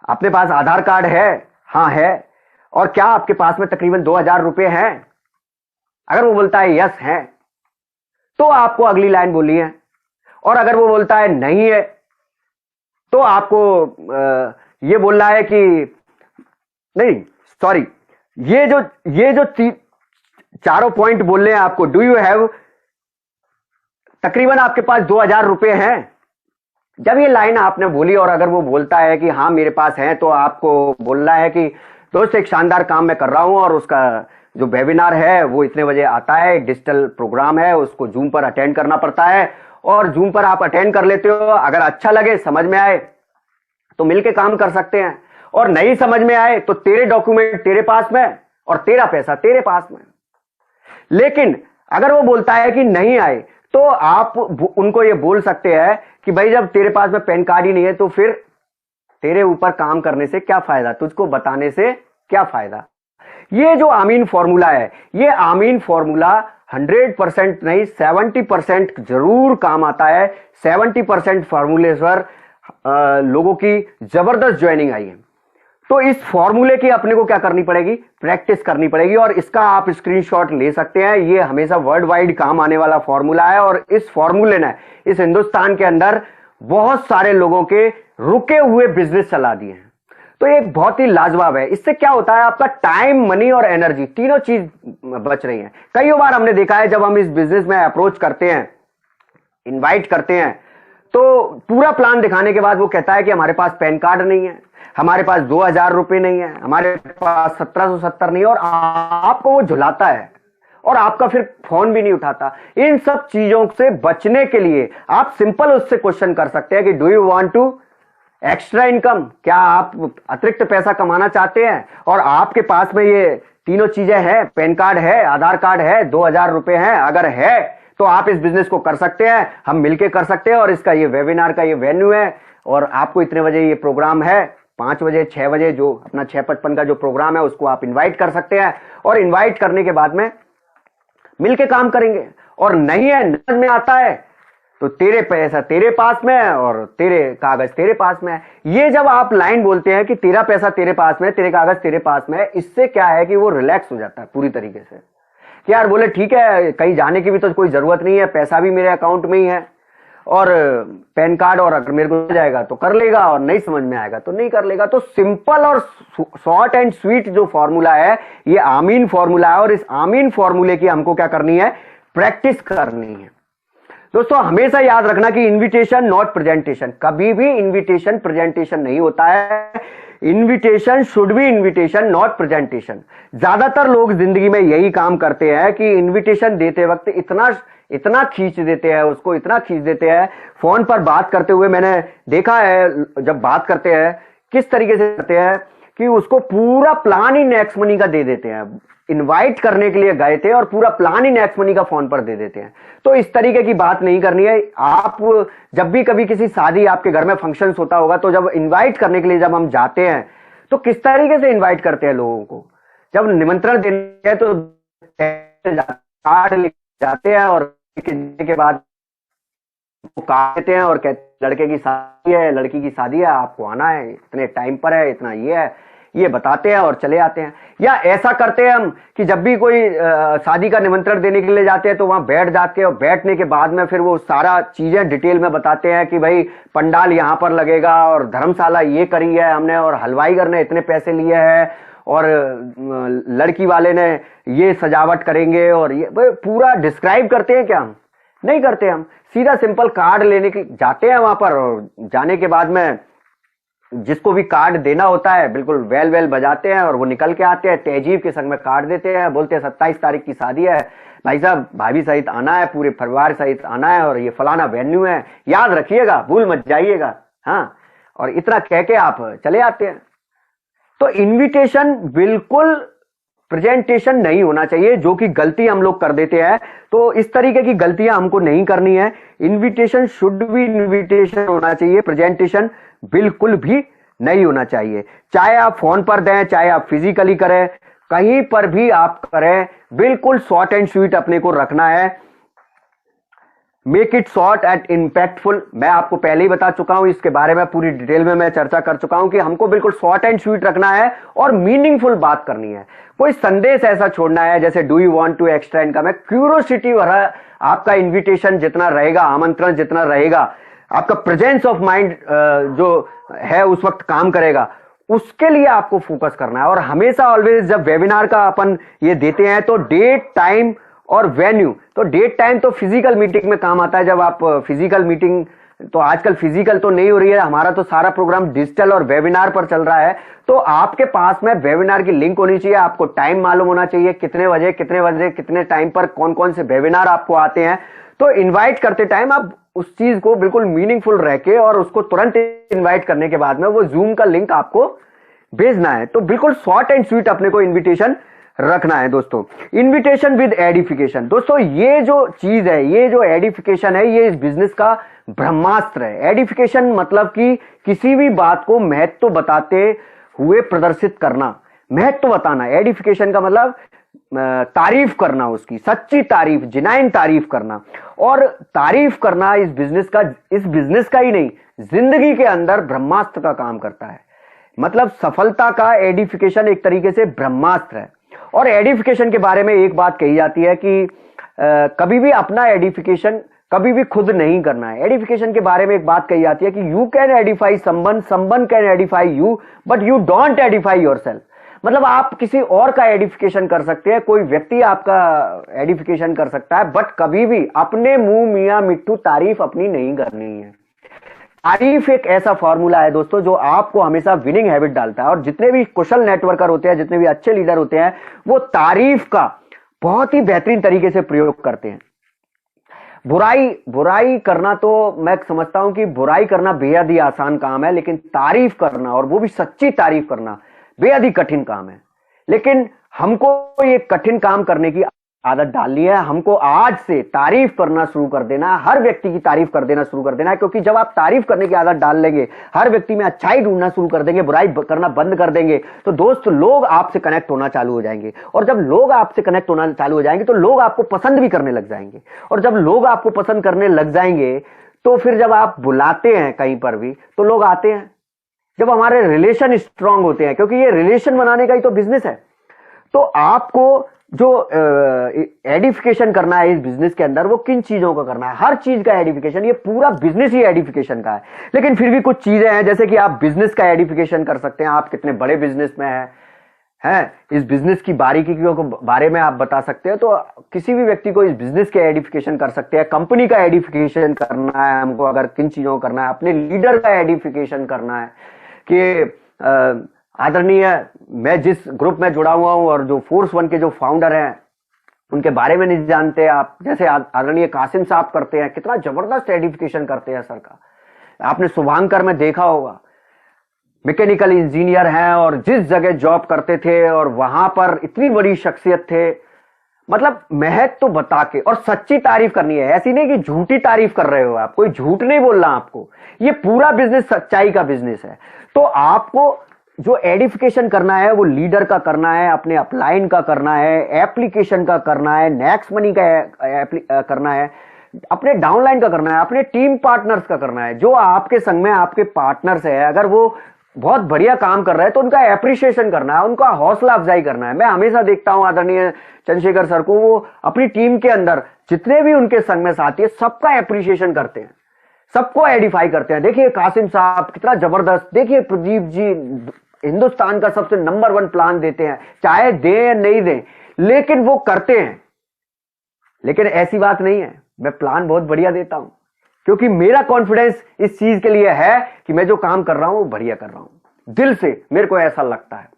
अपने पास आधार कार्ड है? हाँ है। और क्या आपके पास में तकरीबन 2000 रुपए हैं? अगर वो बोलता है यस है, तो आपको अगली लाइन बोलनी है। और अगर वो बोलता है नहीं है, तो आपको ये बोलना है कि नहीं, सॉरी, ये जो चारों पॉइंट बोलने हैं आपको, डू यू हैव, तकरीबन आपके पास 2000 रुपए हैं। जब ये लाइन आपने बोली और अगर वो बोलता है कि हाँ मेरे पास है, तो आपको बोलना है कि दोस्त, एक शानदार काम मैं कर रहा हूं और उसका जो वेबिनार है वो इतने बजे आता है, डिजिटल प्रोग्राम है, उसको जूम पर अटेंड करना पड़ता है। और जूम पर आप अटेंड कर लेते हो, अगर अच्छा लगे, समझ में आए तो मिलके काम कर सकते हैं, और नहीं समझ में आए तो तेरे डॉक्यूमेंट तेरे पास में और तेरा पैसा तेरे पास में। लेकिन अगर वो बोलता है कि नहीं आए, तो आप उनको ये बोल सकते हैं कि भाई जब तेरे पास में पैन कार्ड ही नहीं है, तो फिर तेरे ऊपर काम करने से क्या फायदा, तुझको बताने से क्या फायदा। ये जो आमीन फॉर्मूला है, ये आमीन फॉर्मूला 100% नहीं, 70% जरूर काम आता है। 70% फॉर्मूले पर लोगों की जबरदस्त ज्वाइनिंग आई है। तो इस फॉर्मूले की अपने को क्या करनी पड़ेगी, प्रैक्टिस करनी पड़ेगी। और इसका आप स्क्रीनशॉट ले सकते हैं। ये हमेशा वर्ल्ड वाइड काम आने वाला फॉर्मूला है, और इस फॉर्मूले ने इस हिंदुस्तान के अंदर बहुत सारे लोगों के रुके हुए बिजनेस चला दिए हैं। तो ये बहुत ही लाजवाब है। इससे क्या होता है, आपका टाइम, मनी और एनर्जी, तीनों चीज बच रही है। कई बार हमने देखा है, जब हम इस बिजनेस में अप्रोच करते हैं, इनवाइट करते हैं, तो पूरा प्लान दिखाने के बाद वो कहता है कि हमारे पास पैन कार्ड नहीं है, हमारे पास 2000 रुपए नहीं है, हमारे पास 1770 नहीं है, और आपको वो झुलाता है और आपका फिर फोन भी नहीं उठाता। इन सब चीजों से बचने के लिए आप सिंपल उससे क्वेश्चन कर सकते हैं कि do you want to extra income, क्या आप अतिरिक्त पैसा कमाना चाहते हैं, और आपके पास में ये तीनों चीजें हैं, पैन कार्ड है, आधार कार्ड है, 2000 रुपए हैं, अगर है तो आप इस बिजनेस को कर सकते हैं, हम मिलके कर सकते हैं। और इसका ये वेबिनार का ये वेन्यू है, और आपको इतने बजे ये प्रोग्राम है, 5 बजे 6 बजे जो अपना 6:55 का जो प्रोग्राम है, उसको आप इनवाइट कर सकते हैं। और इनवाइट करने के बाद में मिलके काम करेंगे। और नहीं है, नजर में आता है, तो तेरे पैसा तेरे पास में है और तेरे कागज तेरे पास में है। ये जब आप लाइन बोलते हैं कि तेरा पैसा तेरे पास में, तेरे कागज तेरे पास में है, इससे क्या है कि वो रिलैक्स हो जाता है पूरी तरीके से कि यार बोले ठीक है, कहीं जाने की भी तो कोई जरूरत नहीं है, पैसा भी मेरे अकाउंट में ही है, और पैन कार्ड, और अगर मेरे को मिल जाएगा तो कर लेगा, और नहीं समझ में आएगा तो नहीं कर लेगा। तो सिंपल और शॉर्ट एंड स्वीट जो फॉर्मूला है, ये आमीन फॉर्मूला है, और इस आमीन फॉर्मूले की हमको क्या करनी है, प्रैक्टिस करनी है। दोस्तों हमेशा याद रखना कि इनविटेशन नॉट प्रेजेंटेशन, कभी भी इनविटेशन प्रेजेंटेशन नहीं होता है। Invitation should be invitation not presentation. ज्यादातर लोग जिंदगी में यही काम करते हैं कि इनविटेशन देते वक्त इतना खींच देते हैं, उसको इतना खींच देते हैं। फोन पर बात करते हुए मैंने देखा है, जब बात करते हैं किस तरीके से करते हैं कि उसको पूरा प्लान ही नेक्स्ट मनी का दे देते हैं। इनवाइट करने के लिए गए थे और पूरा प्लान ही नेक्स्ट मनी का फोन पर दे देते हैं। तो इस तरीके की बात नहीं करनी है। आप जब भी कभी किसी शादी, आपके घर में फंक्शंस होता होगा, तो जब इनवाइट करने के लिए जब हम जाते हैं, तो किस तरीके से इनवाइट करते हैं लोगों को। जब निमंत्रण देते हैं तो कार्ड लेके जाते हैं, और के बाद वो कार्ड देते हैं और कहते लड़के की शादी है, लड़की की शादी है, आपको आना है, इतने टाइम पर है, इतना ये है। ये बताते हैं और चले आते हैं। या ऐसा करते हैं हम कि जब भी कोई शादी का निमंत्रण देने के लिए जाते हैं तो वहां बैठ जाते हैं और बैठने के बाद में फिर वो सारा चीजें डिटेल में बताते हैं कि भाई पंडाल यहां पर लगेगा और धर्मशाला ये करी है हमने और हलवाईगर ने इतने पैसे लिए हैं और लड़की वाले ने ये सजावट करेंगे और ये पूरा डिस्क्राइब करते हैं क्या? हम नहीं करते। हम सीधा सिंपल कार्ड लेने के जाते हैं वहां पर और जाने के बाद में जिसको भी कार्ड देना होता है बिल्कुल वेल बजाते हैं और वो निकल के आते हैं, तहजीब के संग में कार्ड देते हैं, बोलते हैं 27 तारीख की शादी है भाई साहब, भाभी सहित आना है, पूरे परिवार सहित आना है और ये फलाना वेन्यू है, याद रखिएगा, भूल मत जाइएगा। हाँ, और इतना कह के आप चले आते हैं। तो इनविटेशन बिल्कुल प्रेजेंटेशन नहीं होना चाहिए, जो कि गलती हम लोग कर देते हैं। तो इस तरीके की गलतियां हमको नहीं करनी है। इनविटेशन शुड बी इनविटेशन होना चाहिए, प्रेजेंटेशन बिल्कुल भी नहीं होना चाहिए। चाहे आप फोन पर दें, चाहे आप फिजिकली करें, कहीं पर भी आप करें, बिल्कुल शॉर्ट एंड स्वीट अपने को रखना है। Make it short and impactful. मैं आपको पहले ही बता चुका हूं, इसके बारे में पूरी डिटेल में मैं चर्चा कर चुका हूं कि हमको बिल्कुल शॉर्ट एंड स्वीट रखना है और मीनिंगफुल बात करनी है। कोई संदेश ऐसा छोड़ना है जैसे do you want to extra income है, क्यूरियोसिटी भरा आपका इन्विटेशन जितना रहेगा, आमंत्रण जितना रहेगा, आपका प्रेजेंस ऑफ माइंड जो है उस वक्त काम करेगा, उसके लिए आपको फोकस करना है। और हमेशा ऑलवेज जब वेबिनार का अपन ये देते हैं तो डेट, टाइम और वेन्यू। तो डेट टाइम तो फिजिकल मीटिंग में काम आता है। जब आप फिजिकल मीटिंग, तो आजकल फिजिकल तो नहीं हो रही है, हमारा तो सारा प्रोग्राम डिजिटल और वेबिनार पर चल रहा है। तो आपके पास में वेबिनार की लिंक होनी चाहिए, आपको टाइम मालूम होना चाहिए, कितने बजे कितने टाइम पर कौन कौन से वेबिनार आपको आते हैं। तो इनवाइट करते टाइम आप उस चीज को बिल्कुल मीनिंगफुल रह के और उसको तुरंत इनवाइट करने के बाद में वो जूम का लिंक आपको भेजना है। तो बिल्कुल शॉर्ट एंड स्वीट अपने को इन्विटेशन रखना है दोस्तों। Invitation with edification. दोस्तों ये जो चीज है, ये जो एडिफिकेशन है, ये इस बिजनेस का ब्रह्मास्त्र है। एडिफिकेशन मतलब कि किसी भी बात को महत्व बताते हुए प्रदर्शित करना, महत्व बताना। एडिफिकेशन का मतलब तारीफ करना, उसकी सच्ची तारीफ, जिनाइन तारीफ करना। और तारीफ करना इस बिजनेस का ही नहीं, जिंदगी के अंदर ब्रह्मास्त्र का काम करता है। मतलब सफलता का एडिफिकेशन एक तरीके से ब्रह्मास्त्र है। और एडिफिकेशन के बारे में एक बात कही जाती है कि कभी भी अपना एडिफिकेशन कभी भी खुद नहीं करना है। एडिफिकेशन के बारे में एक बात कही जाती है कि you can Edify someone can Edify you, but you don't Edify yourself. मतलब आप किसी और का एडिफिकेशन कर सकते हैं, कोई व्यक्ति आपका एडिफिकेशन कर सकता है, बट कभी भी अपने मुंह मियां मिट्टू तारीफ अपनी नहीं करनी है। तारीफ एक ऐसा फॉर्मूला है दोस्तों जो आपको हमेशा विनिंग हैबिट डालता है। और जितने भी कुशल नेटवर्कर होते हैं, जितने भी अच्छे लीडर होते हैं, वो तारीफ का बहुत ही बेहतरीन तरीके से प्रयोग करते हैं। बुराई करना तो मैं समझता हूं कि बुराई करना बेहद ही आसान काम है, लेकिन तारीफ करना, और वो भी सच्ची तारीफ करना, बेहद ही कठिन काम है। लेकिन हमको ये कठिन काम करने की आदत डालनी है। हमको आज से तारीफ करना शुरू कर देना, हर व्यक्ति की तारीफ कर देना शुरू कर देना है। क्योंकि जब आप तारीफ करने की आदत डाल लेंगे, हर व्यक्ति में अच्छाई ढूंढना शुरू कर देंगे, बुराई करना बंद कर देंगे, तो दोस्त लोग आपसे कनेक्ट होना चालू हो जाएंगे। और जब लोग आपसे कनेक्ट होना चालू हो जाएंगे तो लोग आपको पसंद भी करने लग जाएंगे। और जब लोग आपको पसंद करने लग जाएंगे तो फिर जब आप बुलाते हैं कहीं पर भी तो लोग आते हैं। जब हमारे रिलेशन स्ट्रांग होते हैं, क्योंकि ये रिलेशन बनाने का ही तो बिजनेस है, तो आपको जो एडिफिकेशन करना है इस बिजनेस के अंदर, वो किन चीजों का करना है? हर चीज का एडिफिकेशन। ये पूरा बिजनेस ही एडिफिकेशन का है। लेकिन फिर भी कुछ चीजें हैं, जैसे कि आप बिजनेस का एडिफिकेशन कर सकते हैं। आप कितने बड़े बिजनेस में हैं, इस बिजनेस की बारीकियों के बारे में आप बता सकते हैं। तो किसी भी व्यक्ति को इस बिजनेस के एडिफिकेशन कर सकते हैं। कंपनी का एडिफिकेशन करना है हमको, अगर किन चीजों को करना है, अपने लीडर का एडिफिकेशन करना है कि आदरणीय, मैं जिस ग्रुप में जुड़ा हुआ हूं और जो फोर्स वन के जो फाउंडर हैं उनके बारे में नहीं जानते आप, जैसे आदरणीय कासिम साहब करते हैं, कितना जबरदस्त एडिफिकेशन करते हैं सर का। आपने शुभांकर में देखा होगा, मैकेनिकल इंजीनियर हैं और जिस जगह जॉब करते थे और वहां पर इतनी बड़ी शख्सियत थे। मतलब महत्व तो बता के और सच्ची तारीफ करनी है, ऐसी नहीं कि झूठी तारीफ कर रहे हो आप, कोई झूठ नहीं बोलना आपको। ये पूरा बिजनेस सच्चाई का बिजनेस है। तो आपको जो एडिफिकेशन करना है वो लीडर का करना है, अपने अपलाइन का करना है, एप्लीकेशन का करना है, नेक्स्ट मनी का करना है, अपने डाउनलाइन का करना है, अपने टीम पार्टनर्स का करना है। जो आपके संग में आपके पार्टनर्स है, अगर वो बहुत बढ़िया काम कर रहे हैं तो उनका एप्रिसिएशन करना है, उनका हौसला अफजाई करना है। मैं हमेशा देखता हूं आदरणीय चंद्रशेखर सर को, वो अपनी टीम के अंदर जितने भी उनके संग में साथी है सबका एप्रिसिएशन करते हैं, सबको एडिफाई करते हैं। देखिए कासिम साहब कितना जबरदस्त, देखिए प्रदीप जी हिंदुस्तान का सबसे नंबर 1 प्लान देते हैं, चाहे दें या नहीं दें लेकिन वो करते हैं। लेकिन ऐसी बात नहीं है, मैं प्लान बहुत बढ़िया देता हूं क्योंकि मेरा कॉन्फिडेंस इस चीज के लिए है कि मैं जो काम कर रहा हूं वो बढ़िया कर रहा हूं, दिल से मेरे को ऐसा लगता है।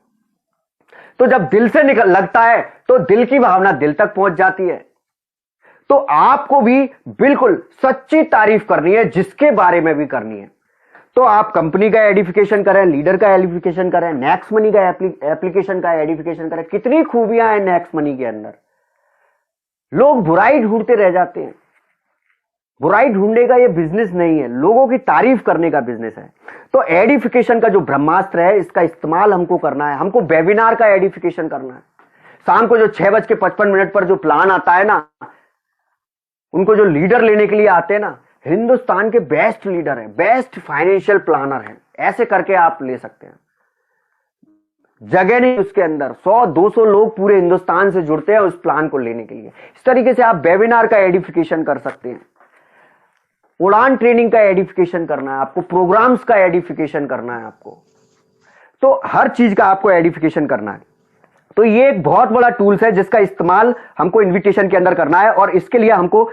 तो जब दिल से लगता है तो दिल की भावना दिल तक पहुंच जाती है। तो आपको भी बिल्कुल सच्ची तारीफ करनी है, जिसके बारे में भी करनी है। तो आप कंपनी का एडिफिकेशन करें, लीडर का एडिफिकेशन करें, नेक्स्ट मनी का एप्लीकेशन का एडिफिकेशन करें। कितनी खूबियां हैं नेक्स्ट मनी के अंदर। लोग बुराई ढूंढते रह जाते हैं। बुराई ढूंढने का ये बिजनेस नहीं है, लोगों की तारीफ करने का बिजनेस है। तो एडिफिकेशन का जो ब्रह्मास्त्र है इसका इस्तेमाल हमको करना है। हमको वेबिनार का एडिफिकेशन करना है। शाम को जो 6:55 पर जो प्लान आता है ना, उनको जो लीडर लेने के लिए आते हैं ना, हिंदुस्तान के बेस्ट लीडर है, बेस्ट फाइनेंशियल प्लानर है, ऐसे करके आप ले सकते हैं। जगह नहीं उसके अंदर, 100-200 लोग पूरे हिंदुस्तान से जुड़ते हैं उस प्लान को लेने के लिए। इस तरीके से आप वेबिनार का एडिफिकेशन कर सकते हैं। उड़ान ट्रेनिंग का एडिफिकेशन करना है आपको, प्रोग्राम्स का एडिफिकेशन करना है आपको, तो हर चीज का आपको एडिफिकेशन करना है। तो ये एक बहुत बड़ा टूल्स है जिसका इस्तेमाल हमको इनविटेशन के अंदर करना है। और इसके लिए हमको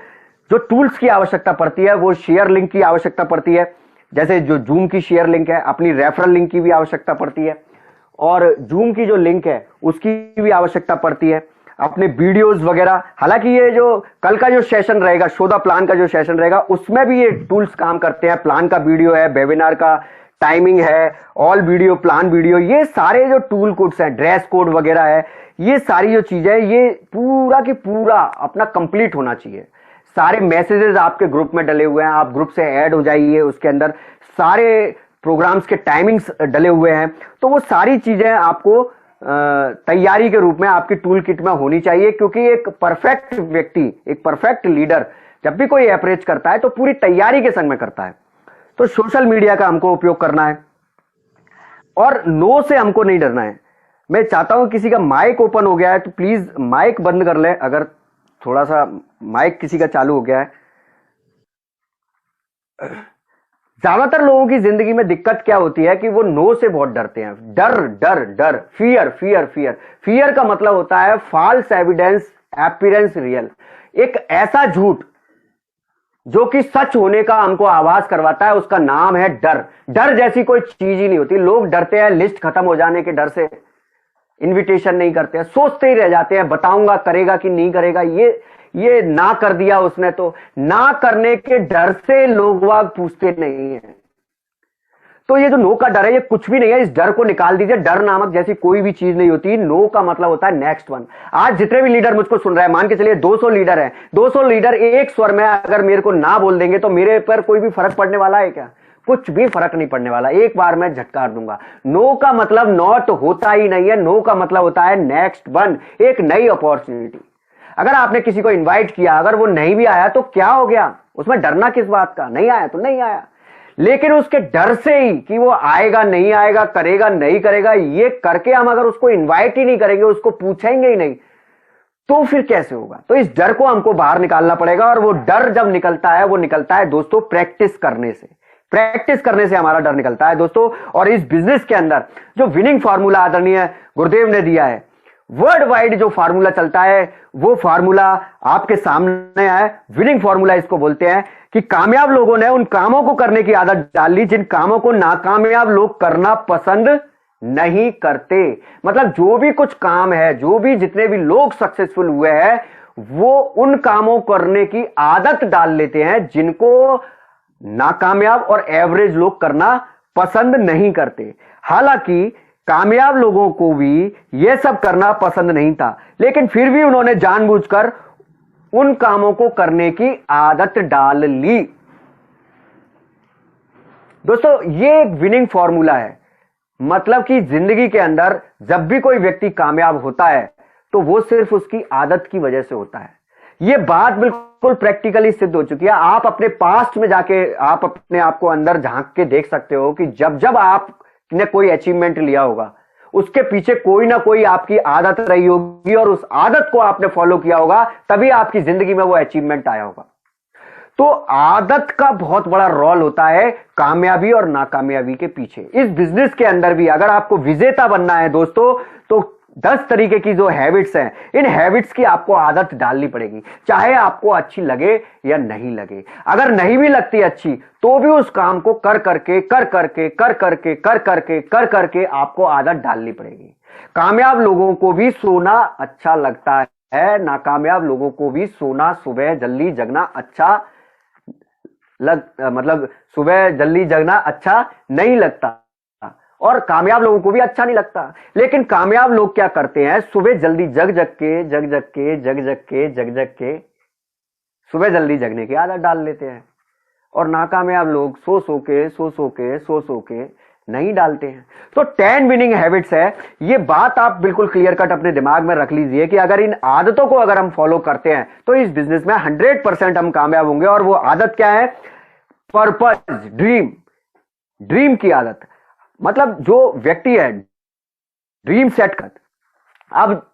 जो टूल्स की आवश्यकता पड़ती है वो शेयर लिंक की आवश्यकता पड़ती है। जैसे जो जूम की शेयर लिंक है, अपनी रेफरल लिंक की भी आवश्यकता पड़ती है, और जूम की जो लिंक है उसकी भी आवश्यकता पड़ती है, अपने वीडियोस वगैरह। हालांकि ये जो कल का जो सेशन रहेगा, शोधा प्लान का जो सेशन रहेगा, उसमें भी ये टूल्स काम करते हैं। प्लान का वीडियो है, वेबिनार का टाइमिंग है, ऑल वीडियो, प्लान वीडियो, ये सारे जो टूल कोड्स हैं, ड्रेस कोड वगैरह है, ये सारी जो चीजें ये पूरा की पूरा अपना कंप्लीट होना चाहिए। सारे मैसेजेस आपके ग्रुप में डले हुए हैं, आप ग्रुप से ऐड हो जाइए, उसके अंदर सारे प्रोग्राम्स के टाइमिंग्स डले हुए हैं। तो वो सारी चीजें आपको तैयारी के रूप में आपकी टूल किट में होनी चाहिए, क्योंकि एक परफेक्ट व्यक्ति, एक परफेक्ट लीडर जब भी कोई अप्रोच करता है तो पूरी तैयारी के संग में करता है। तो सोशल मीडिया का हमको उपयोग करना है और नो से हमको नहीं डरना है। मैं चाहता हूं किसी का माइक ओपन हो गया है तो प्लीज माइक बंद कर ले, अगर थोड़ा सा माइक किसी का चालू हो गया है। ज्यादातर लोगों की जिंदगी में दिक्कत क्या होती है कि वो नो से बहुत डरते हैं। डर डर डर, फियर फियर फियर। फियर का मतलब होता है फॉल्स एविडेंस अपीयरेंस रियल, एक ऐसा झूठ जो कि सच होने का हमको आभास करवाता है, उसका नाम है डर। डर जैसी कोई चीज ही नहीं होती। लोग डरते हैं लिस्ट खत्म हो जाने के डर से, इनविटेशन नहीं करते हैं, सोचते ही रह जाते हैं बताऊंगा करेगा कि नहीं करेगा। ये ना कर दिया उसने, तो ना करने के डर से लोग वाग पूछते नहीं है। तो ये जो नो का डर है ये कुछ भी नहीं है, इस डर को निकाल दीजिए। डर नामक जैसी कोई भी चीज नहीं होती। नो का मतलब होता है नेक्स्ट वन। आज जितने भी लीडर मुझको सुन रहे हैं, मान के चलिए 200 लीडर हैं, 200 लीडर एक स्वर में अगर मेरे को ना बोल देंगे तो मेरे पर कोई भी फर्क पड़ने वाला है क्या? कुछ भी फर्क नहीं पड़ने वाला, एक बार मैं झटकार दूंगा। नो का मतलब नॉट होता ही नहीं है, नो का मतलब होता है नेक्स्ट वन, एक नई अपॉर्चुनिटी। अगर आपने किसी को इनवाइट किया, अगर वो नहीं भी आया तो क्या हो गया, उसमें डरना किस बात का? नहीं आया तो नहीं आया। लेकिन उसके डर से ही कि वो आएगा नहीं आएगा, करेगा नहीं करेगा, ये करके हम अगर उसको इनवाइट ही नहीं करेंगे, उसको पूछेंगे ही नहीं, तो फिर कैसे होगा? तो इस डर को हमको बाहर निकालना पड़ेगा। और वो डर जब निकलता है, वो निकलता है दोस्तों प्रैक्टिस करने से। प्रैक्टिस करने से हमारा डर निकलता है दोस्तों। और इस बिजनेस के अंदर जो विनिंग फार्मूला आदरणीय गुरुदेव ने दिया है, वर्ल्ड वाइड जो फार्मूला चलता है, वो फार्मूला आपके सामने है। विनिंग फार्मूला इसको बोलते हैं कि कामयाब लोगों ने उन कामों को करने की आदत डाल ली जिन कामों को नाकामयाब लोग करना पसंद नहीं करते। मतलब जो भी कुछ काम है, जो भी जितने भी लोग सक्सेसफुल हुए हैं, वो उन कामों करने की आदत डाल लेते हैं जिनको नाकामयाब और एवरेज लोग करना पसंद नहीं करते। हालांकि कामयाब लोगों को भी यह सब करना पसंद नहीं था, लेकिन फिर भी उन्होंने जानबूझकर उन कामों को करने की आदत डाल ली। दोस्तों ये एक विनिंग फॉर्मूला है। मतलब कि जिंदगी के अंदर जब भी कोई व्यक्ति कामयाब होता है तो वो सिर्फ उसकी आदत की वजह से होता है। ये बात बिल्कुल प्रैक्टिकली सिद्ध हो चुकी है। आप अपने पास्ट में जाके आप अपने आप को अंदर झांक के देख सकते हो कि जब जब आप आपने कोई अचीवमेंट लिया होगा, उसके पीछे कोई ना कोई आपकी आदत रही होगी और उस आदत को आपने फॉलो किया होगा, तभी आपकी जिंदगी में वो अचीवमेंट आया होगा। तो आदत का बहुत बड़ा रोल होता है कामयाबी और नाकामयाबी के पीछे। इस बिजनेस के अंदर भी अगर आपको विजेता बनना है दोस्तों, तो 10 तरीके की जो हैबिट्स हैं, इन हैबिट्स की आपको आदत डालनी पड़ेगी, चाहे आपको अच्छी लगे या नहीं लगे। अगर नहीं भी लगती अच्छी, तो भी उस काम को कर करके आपको आदत डालनी पड़ेगी। कामयाब लोगों को भी सोना अच्छा लगता है, नाकामयाब लोगों को भी सोना, सुबह जल्दी जगना अच्छा मतलब सुबह जल्दी जगना अच्छा नहीं लगता, और कामयाब लोगों को भी अच्छा नहीं लगता। लेकिन कामयाब लोग क्या करते हैं, सुबह जल्दी जग के सुबह जल्दी जगने की आदत डाल लेते हैं, और नाकामयाब लोग सो के नहीं डालते हैं। तो 10 विनिंग हैबिट्स है, ये बात आप बिल्कुल क्लियर कट अपने दिमाग में रख लीजिए कि अगर इन आदतों को अगर हम फॉलो करते हैं तो इस बिजनेस में 100% हम कामयाब होंगे। और वो आदत क्या है? पर्पस, ड्रीम की आदत। मतलब जो व्यक्ति है ड्रीम सेट कर, अब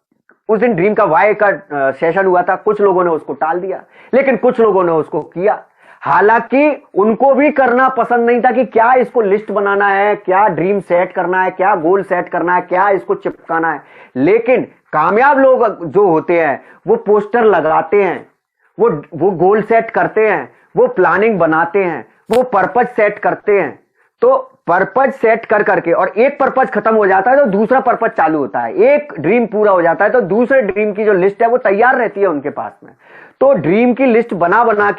उस दिन ड्रीम का वाई का सेशन हुआ था, कुछ लोगों ने उसको टाल दिया, लेकिन कुछ लोगों ने उसको किया। हालांकि उनको भी करना पसंद नहीं था कि क्या इसको लिस्ट बनाना है, क्या ड्रीम सेट करना है, क्या गोल सेट करना है, क्या इसको चिपकाना है। लेकिन कामयाब लोग जो होते हैं वो पोस्टर लगाते हैं, वो गोल सेट करते हैं, वो प्लानिंग बनाते हैं, वो पर्पज सेट करते हैं। तो पर्पज सेट कर करके, और एक पर्पज खत्म हो जाता है तो दूसरा पर्पज चालू होता है, एक ड्रीम पूरा हो जाता है तो दूसरे ड्रीम की जो लिस्ट है वो तैयार रहती है उनके पास में। तो ड्रीम की लिस्ट बना बना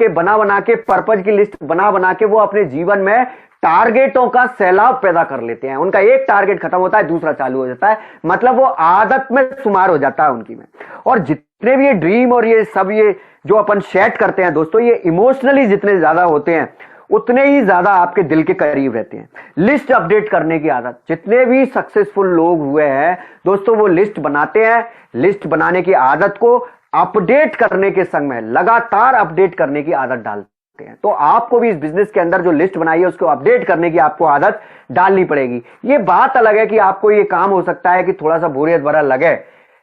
के पर्पज की लिस्ट बना के वो अपने जीवन में टारगेटों का सैलाब पैदा कर लेते हैं। उनका एक टारगेट खत्म होता है, दूसरा चालू हो जाता है, मतलब वो आदत में शुमार हो जाता है उनकी में। और जितने भी ये ड्रीम और ये सब ये जो अपन सेट करते हैं दोस्तों, ये इमोशनली जितने ज्यादा होते हैं उतने ही ज्यादा आपके दिल के करीब रहते हैं। लिस्ट अपडेट करने की आदत, जितने भी सक्सेसफुल लोग हुए हैं दोस्तों, वो लिस्ट बनाते हैं। लिस्ट बनाने की आदत को अपडेट करने के संग में लगातार अपडेट करने की आदत डालते हैं। तो आपको भी इस बिजनेस के अंदर जो लिस्ट बनाई है उसको अपडेट करने की आपको आदत डालनी पड़ेगी। ये बात अलग है कि आपको ये काम हो सकता है कि थोड़ा सा बोरियत भरा लगे,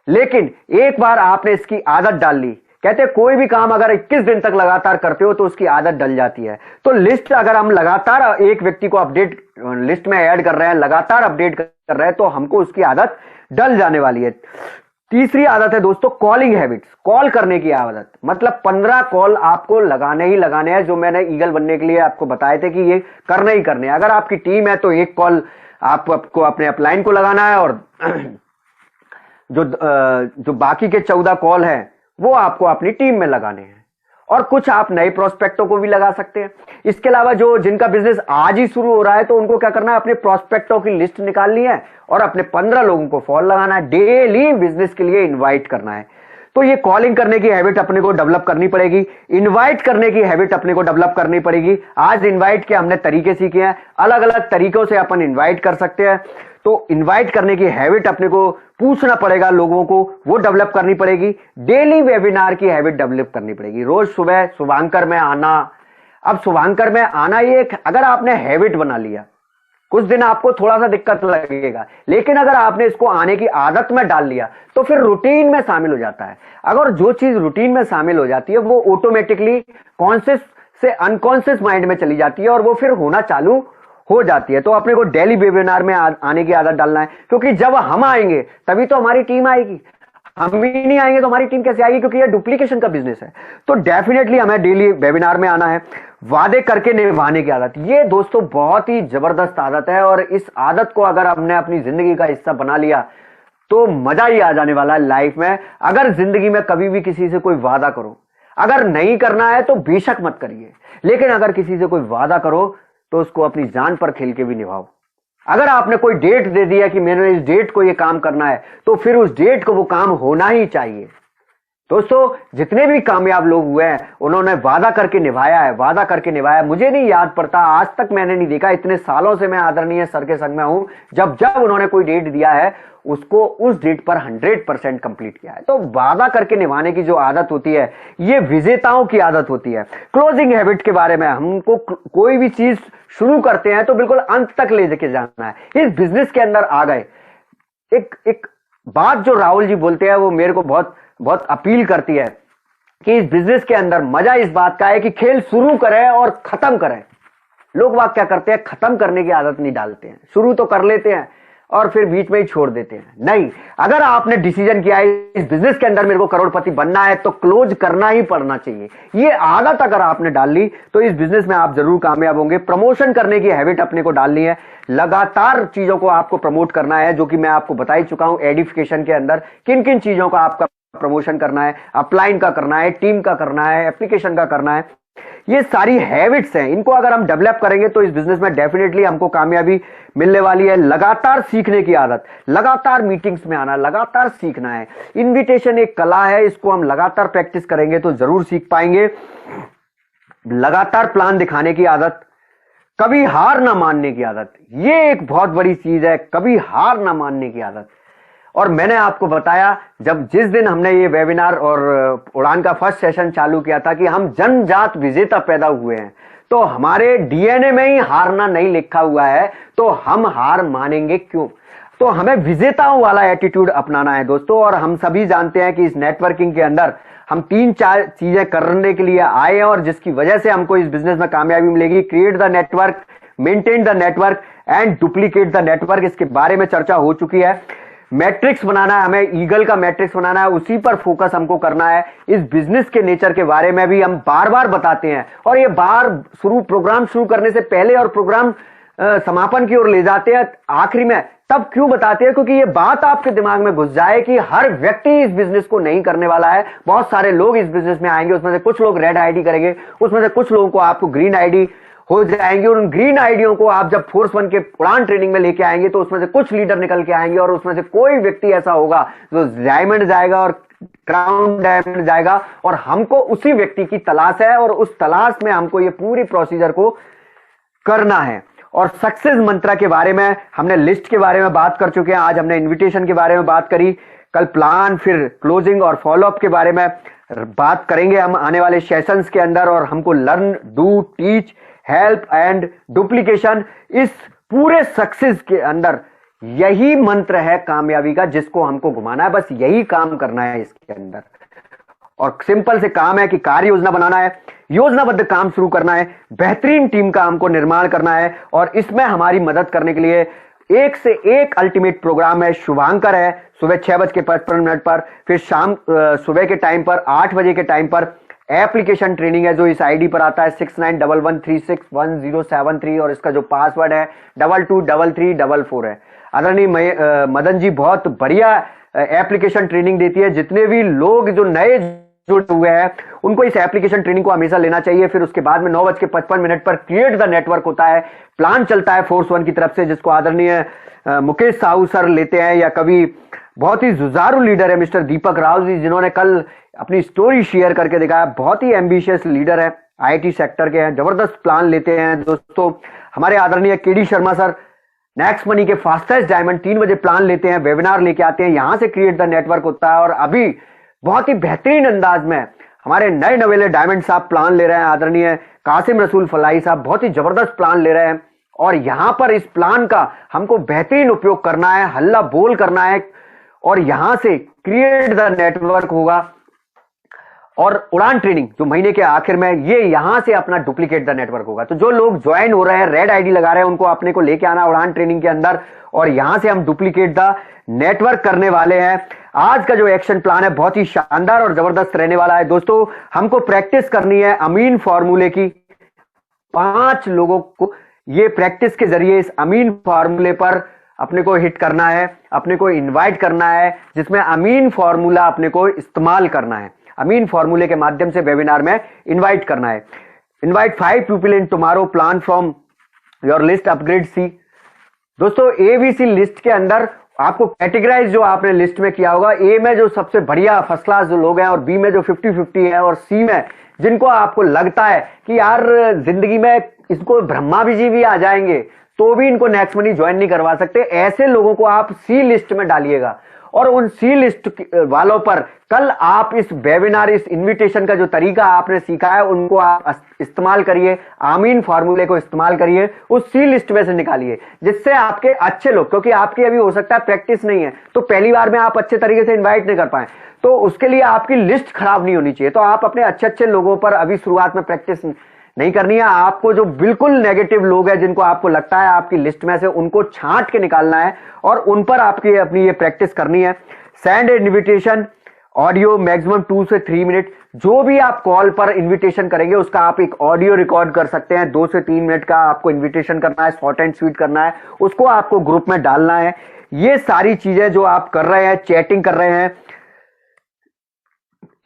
लेकिन एक बार आपने इसकी आदत डाल ली, कहते हैं कोई भी काम अगर 21 दिन तक लगातार करते हो तो उसकी आदत डल जाती है। तो लिस्ट अगर हम लगातार एक व्यक्ति को अपडेट लिस्ट में ऐड कर रहे हैं, लगातार अपडेट कर रहे हैं, तो हमको उसकी आदत डल जाने वाली है। तीसरी आदत है दोस्तों कॉलिंग हैबिट्स, कॉल करने की आदत। मतलब 15 कॉल आपको लगाने ही लगाने हैं, जो मैंने ईगल बनने के लिए आपको बताए थे कि ये करने ही करने हैं। अगर आपकी टीम है तो एक कॉल आपको अपने अपलाइन को लगाना है, और जो बाकी के 14 कॉल है वो आपको अपनी टीम में लगाने हैं। और कुछ आप नए प्रोस्पेक्टों को भी लगा सकते हैं। इसके अलावा जिनका बिजनेस आज ही शुरू हो रहा है, तो उनको क्या करना है, अपने प्रोस्पेक्टों की लिस्ट निकालनी है और अपने 15 लोगों को फॉलो लगाना है, डेली बिजनेस के लिए इनवाइट करना है। तो ये कॉलिंग करने की हैबिट अपने को डेवलप करनी पड़ेगी, इनवाइट करने की हैबिट अपने को डेवलप करनी पड़ेगी। आज इनवाइट के हमने तरीके सीखे हैं, अलग अलग तरीकों से अपन इनवाइट कर सकते हैं। तो इनवाइट करने की हैबिट अपने को पूछना पड़ेगा लोगों को, वो डेवलप करनी पड़ेगी। डेली वेबिनार की हैबिट डेवलप करनी पड़ेगी, रोज सुबह शुभांकर में आना। अब शुभांकर में आना ये अगर आपने हैबिट बना लिया, कुछ दिन आपको थोड़ा सा दिक्कत लगेगा, लेकिन अगर आपने इसको आने की आदत में डाल लिया तो फिर रूटीन में शामिल हो जाता है। अगर जो चीज रूटीन में शामिल हो जाती है वो ऑटोमेटिकली कॉन्शियस से अनकॉन्शियस माइंड में चली जाती है और वो फिर होना चालू हो जाती है। तो अपने को डेली वेबिनार में आने की आदत डालना है, क्योंकि जब हम आएंगे तभी तो हमारी टीम आएगी। हम ही नहीं आएंगे तो हमारी टीम कैसे आएगी, क्योंकि ये डुप्लीकेशन का बिजनेस है। तो डेफिनेटली हमें डेली वेबिनार में आना है। वादे करके निभाने की आदत, ये दोस्तों बहुत ही जबरदस्त आदत है, और इस आदत को अगर हमने अपनी जिंदगी का हिस्सा बना लिया तो मजा ही आ जाने वाला है लाइफ में। अगर जिंदगी में कभी भी किसी से कोई वादा करो, अगर नहीं करना है तो बेशक मत करिए, लेकिन अगर किसी से कोई वादा करो तो उसको अपनी जान पर खेल के भी निभाओ। अगर आपने कोई डेट दे दिया कि मैंने इस डेट को ये काम करना है, तो फिर उस डेट को वो काम होना ही चाहिए। दोस्तों जितने भी कामयाब लोग हुए हैं उन्होंने वादा करके निभाया है, वादा करके निभाया। मुझे नहीं याद पड़ता, आज तक मैंने नहीं देखा, इतने सालों से मैं आदरणीय सर के संग में हूं, जब जब उन्होंने कोई डेट दिया है उसको उस डेट पर 100% कंप्लीट किया है। तो वादा करके निभाने की जो आदत होती है ये विजेताओं की आदत होती है। क्लोजिंग हैबिट के बारे में, हमको कोई भी चीज शुरू करते हैं तो बिल्कुल अंत तक ले जाके जाना है। इस बिजनेस के अंदर आ गए, एक बात जो राहुल जी बोलते हैं वो मेरे को बहुत बहुत अपील करती है कि इस बिजनेस के अंदर मजा इस बात का है कि खेल शुरू करें और खत्म करें। लोग वाक क्या करते हैं, खत्म करने की आदत नहीं डालते हैं, शुरू तो कर लेते हैं और फिर बीच में ही छोड़ देते हैं। नहीं, अगर आपने डिसीजन किया है इस बिजनेस के अंदर मेरे को करोड़पति बनना है तो क्लोज करना ही पड़ना चाहिए। ये आदत अगर आपने डाल ली तो इस बिजनेस में आप जरूर कामयाब होंगे। प्रमोशन करने की हैबिट अपने को डालनी है, लगातार चीजों को आपको प्रमोट करना है, जो कि मैं आपको बता ही चुका हूं एडिफिकेशन के अंदर किन किन चीजों का आपका प्रमोशन करना है, अपलाइन का करना है, टीम का करना है, एप्लीकेशन का करना है। ये सारी हैबिट्स हैं, इनको अगर हम डेवलप करेंगे तो इस बिजनेस में डेफिनेटली हमको कामयाबी मिलने वाली है। लगातार सीखने की आदत, लगातार मीटिंग्स में आना, लगातार सीखना है। इनविटेशन एक कला है, इसको हम लगातार प्रैक्टिस करेंगे तो जरूर सीख पाएंगे। लगातार प्लान दिखाने की आदत, कभी हार ना मानने की आदत, ये एक बहुत बड़ी चीज है, कभी हार ना मानने की आदत। और मैंने आपको बताया जिस दिन हमने ये वेबिनार और उड़ान का फर्स्ट सेशन चालू किया था कि हम जन्मजात विजेता पैदा हुए हैं, तो हमारे डीएनए में ही हारना नहीं लिखा हुआ है, तो हम हार मानेंगे क्यों? तो हमें विजेताओं वाला एटीट्यूड अपनाना है दोस्तों। और हम सभी जानते हैं कि इस नेटवर्किंग के अंदर हम 3-4 चीजें करने के लिए आए हैं और जिसकी वजह से हमको इस बिजनेस में कामयाबी मिलेगी। Create the network, maintain the network and duplicate the network. इसके बारे में चर्चा हो चुकी है। मैट्रिक्स बनाना है, हमें ईगल का मैट्रिक्स बनाना है, उसी पर फोकस हमको करना है। इस बिजनेस के नेचर के बारे में भी हम बार बार बताते हैं और ये प्रोग्राम शुरू करने से पहले और प्रोग्राम समापन की ओर ले जाते हैं आखिरी में, तब क्यों बताते हैं? क्योंकि ये बात आपके दिमाग में घुस जाए कि हर व्यक्ति इस बिजनेस को नहीं करने वाला है। बहुत सारे लोग इस बिजनेस में आएंगे, उसमें से कुछ लोग रेड आईडी करेंगे, उसमें से कुछ लोगों को आपको ग्रीन आईडी हो जाएंगे। और उन ग्रीन आईडियों को आप जब फोर्स 1 के उड़ान ट्रेनिंग में लेके आएंगे तो उसमें से कुछ लीडर निकल के आएंगे और उसमें से कोई व्यक्ति ऐसा होगा जो डायमंड जाएगा और क्राउन डायमंड जाएगा, और हमको उसी व्यक्ति की तलाश है और उस तलाश में हमको ये पूरी प्रोसीजर को करना है। और सक्सेस मंत्रा के बारे में हमने लिस्ट के बारे में बात कर चुके हैं, आज हमने इन्विटेशन के बारे में बात करी, कल प्लान, फिर क्लोजिंग और फॉलोअप के बारे में बात करेंगे हम आने वाले सेशंस के अंदर। और हमको learn, do, teach, help and duplication, इस पूरे सक्सेस के अंदर यही मंत्र है कामयाबी का, जिसको हमको घुमाना है। बस यही काम करना है इसके अंदर। और सिंपल से काम है कि कार्य योजना बनाना है, योजनाबद्ध काम शुरू करना है, बेहतरीन टीम का हमको निर्माण करना है। और इसमें हमारी मदद करने के लिए एक से एक अल्टीमेट प्रोग्राम है। शुभांकर है सुबह 6:55 पर, फिर शाम सुबह के टाइम पर 8 बजे के टाइम पर एप्लीकेशन ट्रेनिंग है जो इस आईडी पर आता है 6911361073, और इसका जो पासवर्ड है 223344 है। आदरणीय मदन जी बहुत बढ़िया एप्लीकेशन ट्रेनिंग देती है। जितने भी लोग जो नए जुड़े हुए हैं उनको इस एप्लीकेशन ट्रेनिंग को हमेशा लेना चाहिए। फिर उसके बाद में 9:55 पर क्रिएट द नेटवर्क होता है, प्लान चलता है फोर्स 1 की तरफ से, जिसको आदरणीय मुकेश साहू सर लेते हैं, या कभी बहुत ही जुझारू लीडर है मिस्टर दीपक राव जी, जिन्होंने कल अपनी स्टोरी शेयर करके दिखाया। बहुत ही एम्बिशियस लीडर है, आईटी सेक्टर के हैं, जबरदस्त प्लान लेते हैं दोस्तों। हमारे आदरणीय KD Sharma sir next money के फास्टेस्ट डायमंड 3 बजे प्लान लेते हैं, वेबिनार लेके आते हैं, यहां से क्रिएट द नेटवर्क होता है। और अभी बहुत ही बेहतरीन अंदाज में हमारे नए नवेले डायमंड साहब प्लान ले रहे हैं। आदरणीय कासिम रसूल फलाई साहब बहुत ही जबरदस्त प्लान ले रहे हैं, और यहां पर इस प्लान का हमको बेहतरीन उपयोग करना है, हल्ला बोल करना है, और यहां से क्रिएट द नेटवर्क होगा। और उड़ान ट्रेनिंग जो महीने के आखिर में, ये यहां से अपना डुप्लीकेट द नेटवर्क होगा। तो जो लोग ज्वाइन हो रहे हैं, रेड आईडी लगा रहे हैं, उनको अपने को लेके आना उड़ान ट्रेनिंग के अंदर, और यहां से हम डुप्लीकेट द नेटवर्क करने वाले हैं। आज का जो एक्शन प्लान है बहुत ही शानदार और जबरदस्त रहने वाला है दोस्तों। हमको प्रैक्टिस करनी है अमीन फॉर्मूले की। 5 लोगों को ये प्रैक्टिस के जरिए इस अमीन फॉर्मूले पर अपने को हिट करना है, अपने को इनवाइट करना है, जिसमें अमीन फॉर्मूला अपने को इस्तेमाल करना है। अमीन फॉर्मूले के माध्यम से वेबिनार में इनवाइट करना है। Invite 5 people in tomorrow, plan from your list, upgrade C. दोस्तों एबीसी लिस्ट के अंदर आपको कैटेगराइज जो आपने लिस्ट में किया होगा, ए में जो सबसे बढ़िया फर्स्ट क्लास जो लोग हैं, और बी में जो 50-50 है, और सी में जिनको आपको लगता है कि यार जिंदगी में इसको ब्रह्मा जी भी आ जाएंगे तो भी इनको नेक्स्ट मनी ज्वाइन नहीं करवा सकते, ऐसे लोगों को आप सी लिस्ट में डालिएगा। और उन सी लिस्ट वालों पर कल आप इस वेबिनार, इस इनविटेशन का जो तरीका आपने सीखा है उनको आप इस्तेमाल करिए, आमीन फार्मूले को इस्तेमाल करिए, उस सी लिस्ट में से निकालिए, जिससे आपके अच्छे लोग, क्योंकि आपकी अभी हो सकता है प्रैक्टिस नहीं है तो पहली बार में आप अच्छे तरीके से इन्वाइट नहीं कर पाए, तो उसके लिए आपकी लिस्ट खराब नहीं होनी चाहिए। तो आप अपने अच्छे अच्छे लोगों पर अभी शुरुआत में प्रैक्टिस नहीं करनी है, आपको जो बिल्कुल नेगेटिव लोग हैं जिनको आपको लगता है आपकी लिस्ट में से, उनको छांट के निकालना है और उन पर आपकी अपनी ये प्रैक्टिस करनी है। सेंड इनविटेशन ऑडियो मैक्सिमम 2 से 3 मिनट, जो भी आप कॉल पर इनविटेशन करेंगे उसका आप एक ऑडियो रिकॉर्ड कर सकते हैं। 2 से 3 मिनट का आपको इनविटेशन करना है, शॉर्ट एंड स्वीट करना है, उसको आपको ग्रुप में डालना है। ये सारी चीजें जो आप कर रहे हैं, चैटिंग कर रहे हैं,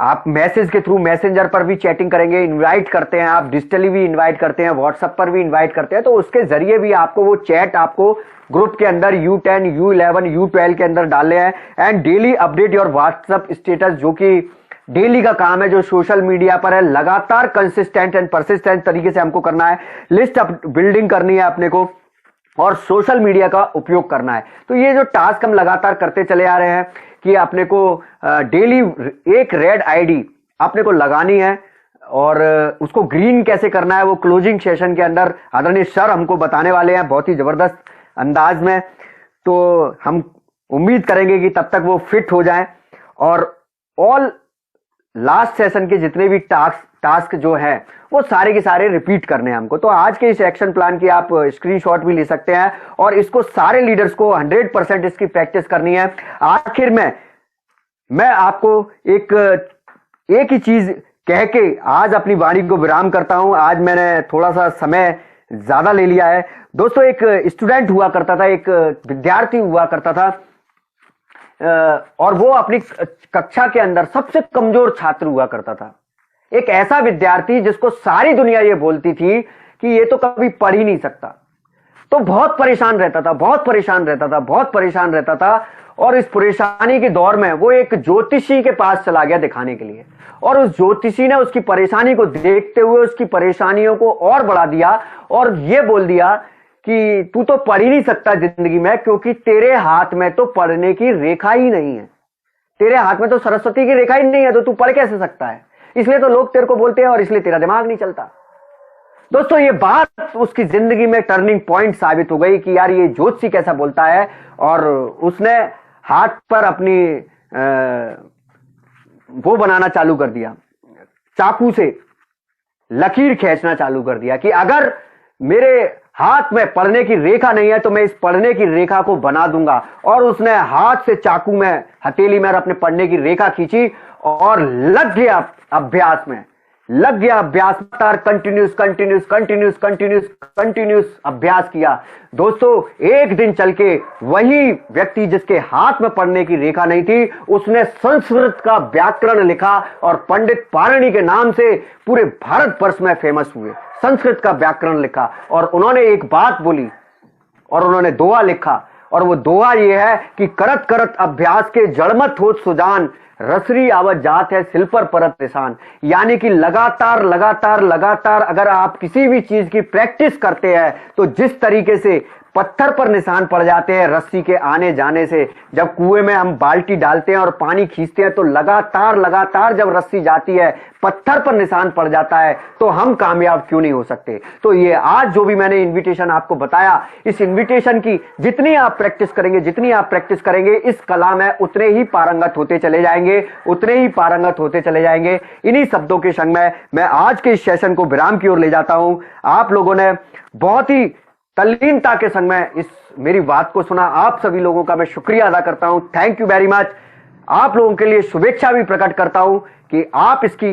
आप मैसेज के थ्रू मैसेंजर पर भी चैटिंग करेंगे, इनवाइट करते हैं, आप डिजिटली भी इनवाइट करते हैं, व्हाट्सएप पर भी इनवाइट करते हैं, तो उसके जरिए भी आपको वो चैट आपको ग्रुप के अंदर U10, U11, U12 के अंदर डालने हैं। And daily update your WhatsApp status, जो कि डेली का काम है, जो सोशल मीडिया पर है, लगातार कंसिस्टेंट एंड परसिस्टेंट तरीके से हमको करना है। लिस्ट बिल्डिंग करनी है अपने को और सोशल मीडिया का उपयोग करना है। तो ये जो टास्क हम लगातार करते चले आ रहे हैं कि अपने को डेली एक रेड आईडी अपने को लगानी है, और उसको ग्रीन कैसे करना है वो क्लोजिंग सेशन के अंदर आदरणीय सर हमको बताने वाले हैं बहुत ही जबरदस्त अंदाज में। तो हम उम्मीद करेंगे कि तब तक वो फिट हो जाएं, और ऑल लास्ट सेशन के जितने भी टास्क जो है वो सारे के सारे रिपीट करने हैं हमको। तो आज के इस एक्शन प्लान की आप स्क्रीनशॉट भी ले सकते हैं और इसको सारे लीडर्स को 100% इसकी प्रैक्टिस करनी है। आखिर में मैं आपको एक ही चीज कह के आज अपनी वाणी को विराम करता हूं। आज मैंने थोड़ा सा समय ज्यादा ले लिया है। दोस्तों, एक स्टूडेंट हुआ करता था, एक विद्यार्थी हुआ करता था, और वो अपनी कक्षा के अंदर सबसे कमजोर छात्र हुआ करता था। एक ऐसा विद्यार्थी जिसको सारी दुनिया ये बोलती थी कि ये तो कभी पढ़ ही नहीं सकता, तो बहुत परेशान रहता था, बहुत परेशान रहता था, बहुत परेशान रहता था। और इस परेशानी के दौर में वो एक ज्योतिषी के पास चला गया दिखाने के लिए, और उस ज्योतिषी ने उसकी परेशानी को देखते हुए उसकी परेशानियों को और बढ़ा दिया और ये बोल दिया कि तू तो पढ़ ही नहीं सकता जिंदगी में, क्योंकि तेरे हाथ में तो पढ़ने की रेखा ही नहीं है, तेरे हाथ में तो सरस्वती की रेखा ही नहीं है, तो तू पढ़ कैसे सकता है? इसलिए तो लोग तेरे को बोलते हैं और इसलिए तेरा दिमाग नहीं चलता। दोस्तों, ये बात उसकी जिंदगी में टर्निंग पॉइंट साबित हो गई कि यार ये ज्योतिषी कैसा बोलता है, और उसने हाथ पर अपनी वो बनाना चालू कर दिया, चाकू से लकीर खींचना चालू कर दिया कि अगर मेरे हाथ में पढ़ने की रेखा नहीं है तो मैं इस पढ़ने की रेखा को बना दूंगा। और उसने हाथ से चाकू में, हथेली में अपने पढ़ने की रेखा खींची और लग गया अभ्यास में, लग गया अभ्यास। Continuous continuous continuous continuous continuous अभ्यास किया। दोस्तों, एक दिन चल के वही व्यक्ति जिसके हाथ में पढ़ने की रेखा नहीं थी, उसने संस्कृत का व्याकरण लिखा और पंडित पाणिनि के नाम से पूरे भारतवर्ष में फेमस हुए। संस्कृत का व्याकरण लिखा और उन्होंने एक बात बोली और उन्होंने दोहा लिखा, और वो दोहा ये है कि करत करत अभ्यास के जड़मत होत सुजान, रसरी आवत जात है सिल पर परत निशान। यानी कि लगातार लगातार लगातार अगर आप किसी भी चीज की प्रैक्टिस करते हैं तो जिस तरीके से पत्थर पर निशान पड़ जाते हैं रस्सी के आने जाने से, जब कुएं में हम बाल्टी डालते हैं और पानी खींचते हैं तो लगातार लगातार जब रस्सी जाती है पत्थर पर निशान पड़ जाता है, तो हम कामयाब क्यों नहीं हो सकते? तो ये आज जो भी मैंने इनविटेशन आपको बताया, इस इनविटेशन की जितनी आप प्रैक्टिस करेंगे, जितनी आप प्रैक्टिस करेंगे, इस कला में उतने ही पारंगत होते चले जाएंगे, उतने ही पारंगत होते चले जाएंगे। इन्हीं शब्दों के संग में मैं आज के इस सेशन को विराम की ओर ले जाता हूं। आप लोगों ने बहुत ही तल्लीनता के संग में इस मेरी बात को सुना। आप सभी लोगों का मैं शुक्रिया अदा करता हूं। Thank you very much. आप लोगों के लिए शुभेच्छा भी प्रकट करता हूं कि आप इसकी